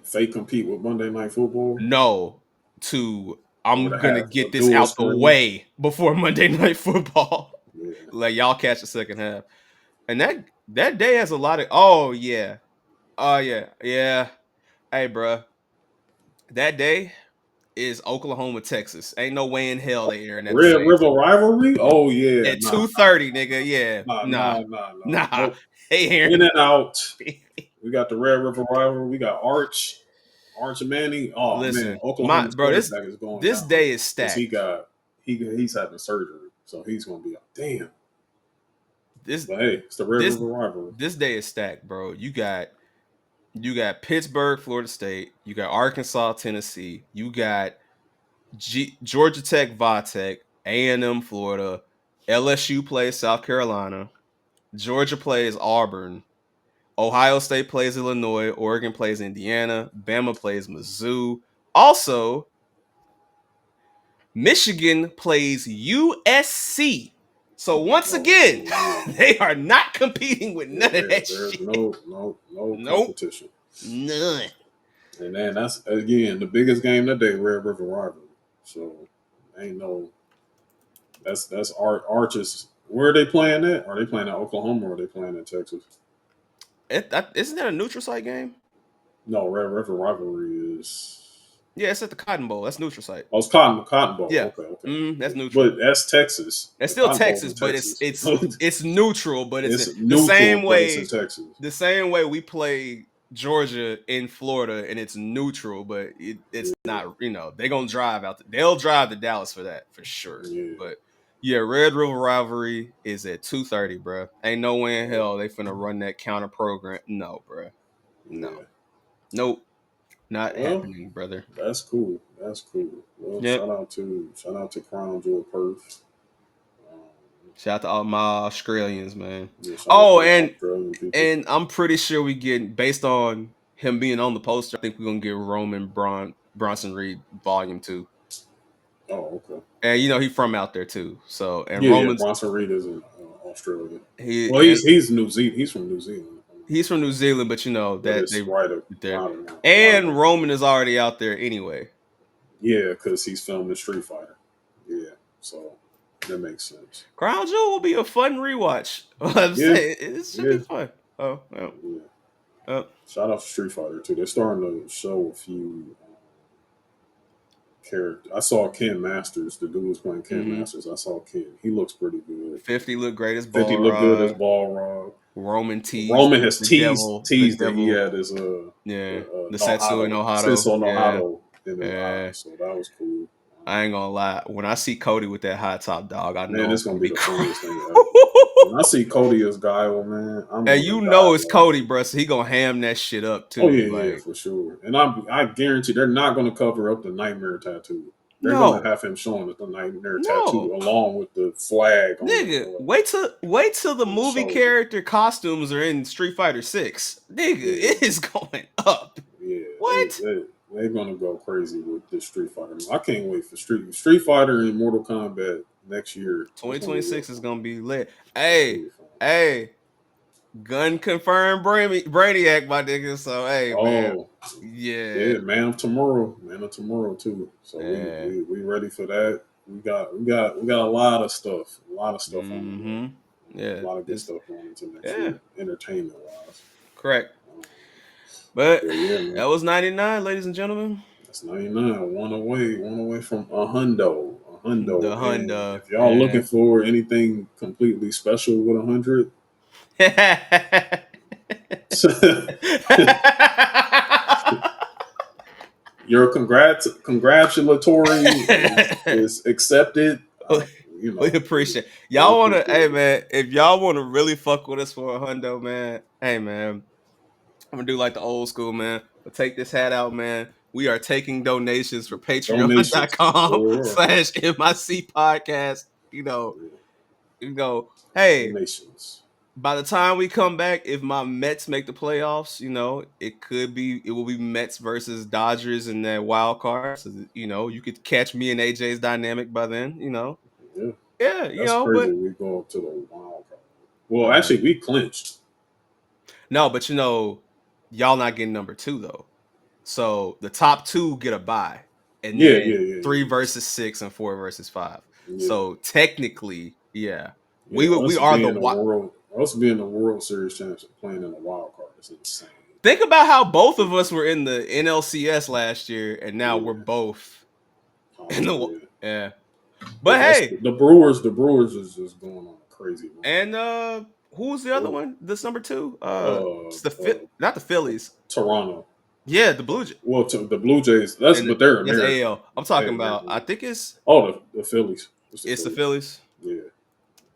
Fake compete with Monday Night Football,
no to
or
I'm
to
gonna
have a
get this
dual
out the
screen.
way before Monday Night Football.
Yeah,
Like y'all catch the second half. And that day has a lot of oh yeah. Oh yeah. Hey bruh. That day is Oklahoma, Texas. Ain't no way in hell they airing at the
Red
same
River
time.
rivalry. Oh yeah,
At 2:30, nigga. Yeah. Nah.
nah.
Nah.
Nope.
They
In
airing
and out. We got the Red River rivalry. We got Arch and Manning. Oh man,
Listen, my
Oklahoma's
bro, this
quarterback is going
this
down
day is
because
stacked.
he's having surgery, so he's going to be damn.
This
But hey, it's the Red
this
River rivalry.
this day is stacked, bro. You got Pittsburgh, Florida State. You got Arkansas, Tennessee. You got Georgia Tech, Vatech, A&M, Florida. LSU plays South Carolina. Georgia plays Auburn. Ohio State plays Illinois. Oregon plays Indiana. Bama plays Mizzou. Also, Michigan plays USC. So once again,
Yeah.
they are not competing with
Yeah,
none of that
there's
shit.
no
Nope.
competition.
None.
And then that's again the biggest game that day, Red River rivalry. So ain't no that's Arches. Where are they playing at? Are they playing at Oklahoma or are they playing at Texas?
Isn't that a neutral site game?
No, Red River rivalry is
Yeah, it's at the Cotton Bowl. That's neutral site.
oh it's Cotton
Yeah.
Bowl. Okay.
That's neutral.
But that's Texas.
It's
The
still
Cotton Bowl's
Texas,
in
but it's
Texas.
it's it's neutral, but it's
It's
the
neutral,
same
but it's in
way
Texas.
we play Georgia in Florida and it's neutral, but it's
Yeah,
not, they're gonna drive out they'll drive to Dallas for that for sure.
yeah,
But yeah, Red River rivalry is at 2:30, bro. Ain't no way in hell they finna run that counter program. No, bro. No.
yeah.
Nope. Not
Well,
happening, brother.
that's cool. That's cool. Well,
Yep.
shout out to Crown Jewel Perth. Um,
Shout out to all my Australians, man.
yeah, shout out to
Oh,
the Australian people.
and I'm pretty sure we get based on him being on the poster. I think we're gonna get Bronson Reed Volume 2,
Oh, okay.
and he from out there too. So and
Yeah.
Roman's
Bronson Reed is in Australia.
he
Well,
and
he's New Zealand. He's from New Zealand,
he's from New Zealand, but
but
that
it's
they there,
right
and
around.
Roman is already out there anyway.
Yeah, because he's filming Street Fighter. Yeah, so that makes sense.
Crown Jewel will be a fun rewatch. I'm
Yeah,
saying it should
yeah,
be fun. Oh, yeah.
yeah.
Oh.
Shout out to Street Fighter too. They're starting to show a few characters. I saw Ken Masters. The dude was playing Ken
Mm-hmm.
Masters. I saw Ken. He looks pretty good.
50 look great as
50 looked good as
Balrog.
Balrog.
Roman teased
Roman has
the devil, the
teased that he
devil.
had his
Yeah, the
no
Setsui
Hado
no Hado.
Senso no
Yeah,
Hado in his eye.
yeah.
So that was cool.
I ain't gonna lie. When I see Cody with that hot top dog, I
Man,
know I'm
it's gonna
gonna
be
be
the
crying.
funniest thing ever. When I see Cody as Guile, man, I'm
And
gonna die
it's Cody,
laughing.
bro. So he gonna ham that shit up
Oh
too.
yeah,
Like
for sure. And I guarantee they're not gonna cover up the nightmare tattoo. They're gonna
no,
have him showing the nightmare tattoo
no,
along with the flag on
nigga. Wait till the
on the
movie
shoulder.
character costumes are in Street Fighter 6, nigga.
Yeah,
It is going up.
yeah.
What?
They're gonna go crazy with this Street Fighter. I can't wait for Street Fighter and Mortal Kombat next year. It's gonna be real
2026 is
fun.
gonna be lit.
It's gonna
Hey,
be fun.
hey. Gun confirmed Brainiac, my nigga. So hey, man,
Oh,
yeah,
yeah, Man of Tomorrow too. So
yeah.
we ready for that. We got a lot of stuff, on the way.
Mm-hmm. Yeah,
A lot of good
this,
stuff going into next
yeah,
year, entertainment wise.
correct.
Um,
But
but yeah,
that
man,
was 99, ladies and gentlemen.
that's 99, one away from a
The
hundo. And
Honda.
if y'all looking
Yeah.
for anything completely special with 100, your congratulatory is accepted.
We appreciate
We
y'all. Hey
appreciate it.
man, if y'all want to really fuck with us for a hundo, man. Hey man, I'm gonna do like the old school, man. We'll take this hat out, man. we are taking donations for
Donations. Sure.
patreon.com/MIC podcast. Hey,
Donations.
by the time we come back, if my Mets make the playoffs, it will be Mets versus Dodgers in that wild card. So, you could catch me and AJ's dynamic by then,
Yeah.
Yeah,
That's
but
crazy. We go up to the wild card. Well,
yeah.
actually, we clinched.
No, but y'all not getting number 2 though. So the top 2 get a bye, and
Yeah,
then
yeah, yeah,
3
yeah.
versus 6 and 4 versus 5.
Yeah,
So technically, yeah,
yeah.
we are the
Us being the World Series champions playing in the wild card is insane.
Think about how both of us were in the NLCS last year, and now we're
Yeah.
both in
Oh,
the
yeah.
yeah. But
But that's
hey,
the Brewers. The Brewers is just going on a crazy run.
and who's the other
They're,
one? This number 2?
uh,
It's not the Phillies.
Toronto.
Yeah, the Blue Jays.
Well, to the Blue Jays. But they're
That's
American.
AL. I'm talking
They're
about.
American.
I think it's
Oh, the Phillies.
it's the Phillies.
Yeah,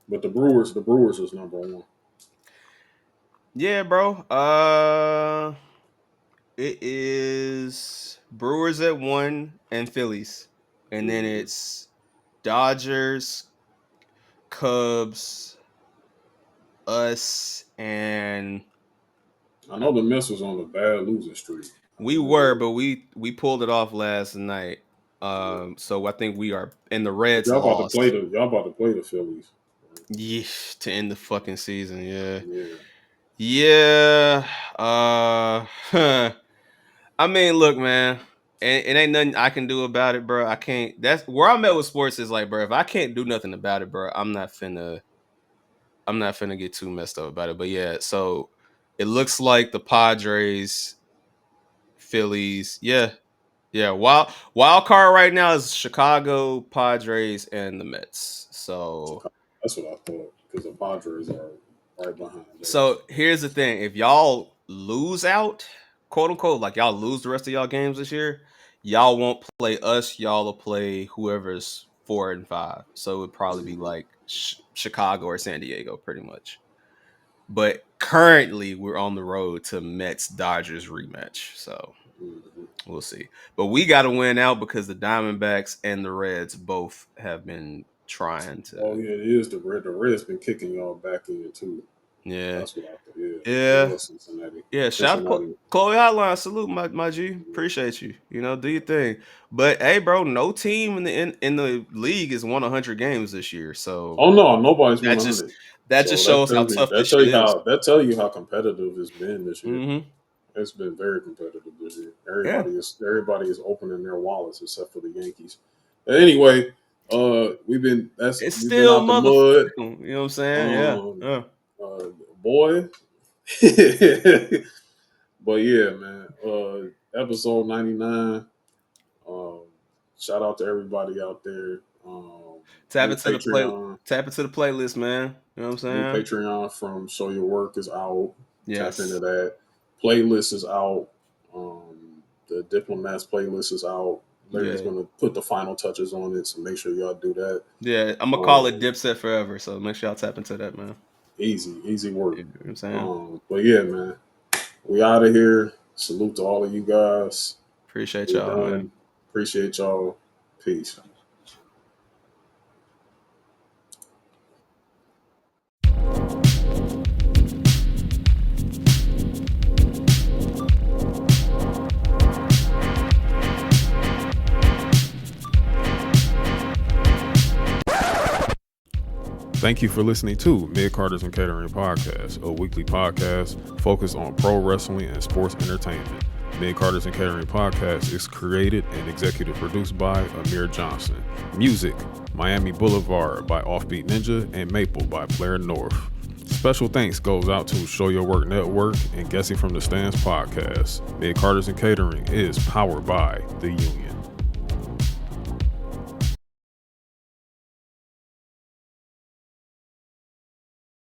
but the Brewers is number one.
Yeah, bro. It is Brewers at 1 and Phillies, and then
Mhm.
it's Dodgers, Cubs, us, and
I know the Mets was on a bad losing streak. I
we
know
were,
that.
but we pulled it off last night.
Yeah.
So I think we are, and the
But
Reds
y'all
lost.
about to play the Phillies. Right?
Yeah, to end the fucking season. Yeah,
Yeah.
yeah. I mean, look, man. It ain't nothing I can do about it, bro. I can't. That's where I'm at with sports. Is like, bro, if I can't do nothing about it, bro, I'm not finna. I'm not finna get too messed up about it. But yeah, so it looks like the Padres, Phillies, yeah. Wild card right now is Chicago, Padres, and the Mets. So
Chicago. That's what I thought because the Padres are right behind us.
so here's the thing: if y'all lose out, quote unquote, like y'all lose the rest of y'all games this year, y'all won't play us. Y'all will play whoever's 4 and 5. So it would probably be
Mhm.
like Chicago or San Diego, pretty much. But currently, we're on the road to Mets Dodgers rematch. So
Mhm.
we'll see. But we got to win out because the Diamondbacks and the Reds both have been trying
Oh
to.
yeah, it is the Red. The Reds been kicking y'all back in too.
Yeah.
That's what I thought. Yeah, it
Yeah.
was Cincinnati.
Yeah. Shout out
Cincinnati.
Chloe Hotline. Salute, my G. Appreciate you. Do your thing. But hey, bro, no team in the league has won 100 games this year. So
Oh no, nobody's won
that just
100.
that
So
just shows how tough this shit is.
tell you how competitive it's been this year.
Mm-hmm.
It's been very competitive this year.
Yeah.
Everybody is opening their wallets except for the Yankees. But anyway,
It's
we've been
still
out the mud.
motherfucking. You know what I'm saying? Yeah.
Um,
Yeah.
boy. But yeah, man. Episode 99. Um, shout out to everybody out there.
Tap
New
into the play.
Patreon.
Tap into the playlist, man. You know what I'm
New
saying?
Patreon from Show Your Work is out. Tap into
Yes.
that. Playlist is out. The Diplomats playlist is out. Larry's
Yeah.
going to put the final touches on it, so make sure y'all do that.
Yeah. I'm gonna call it
Um,
Dipset forever. So make sure y'all tap into that, man.
easy work.
You know what I'm saying?
But yeah, man, we out of here. Salute to all of you guys.
Appreciate
We
y'all, man.
done. Appreciate y'all. Peace.
Thank you for listening to Mid Carters and Catering Podcast, a weekly podcast focused on pro wrestling and sports entertainment. Mid Carters and Catering Podcast is created and executive produced by Amir Johnson. Music, Miami Boulevard by Offbeat Ninja and Maple by Blair North. Special thanks goes out to Show Your Work Network and Guessing from the Stands podcast. Mid Carters and Catering is powered by The Union.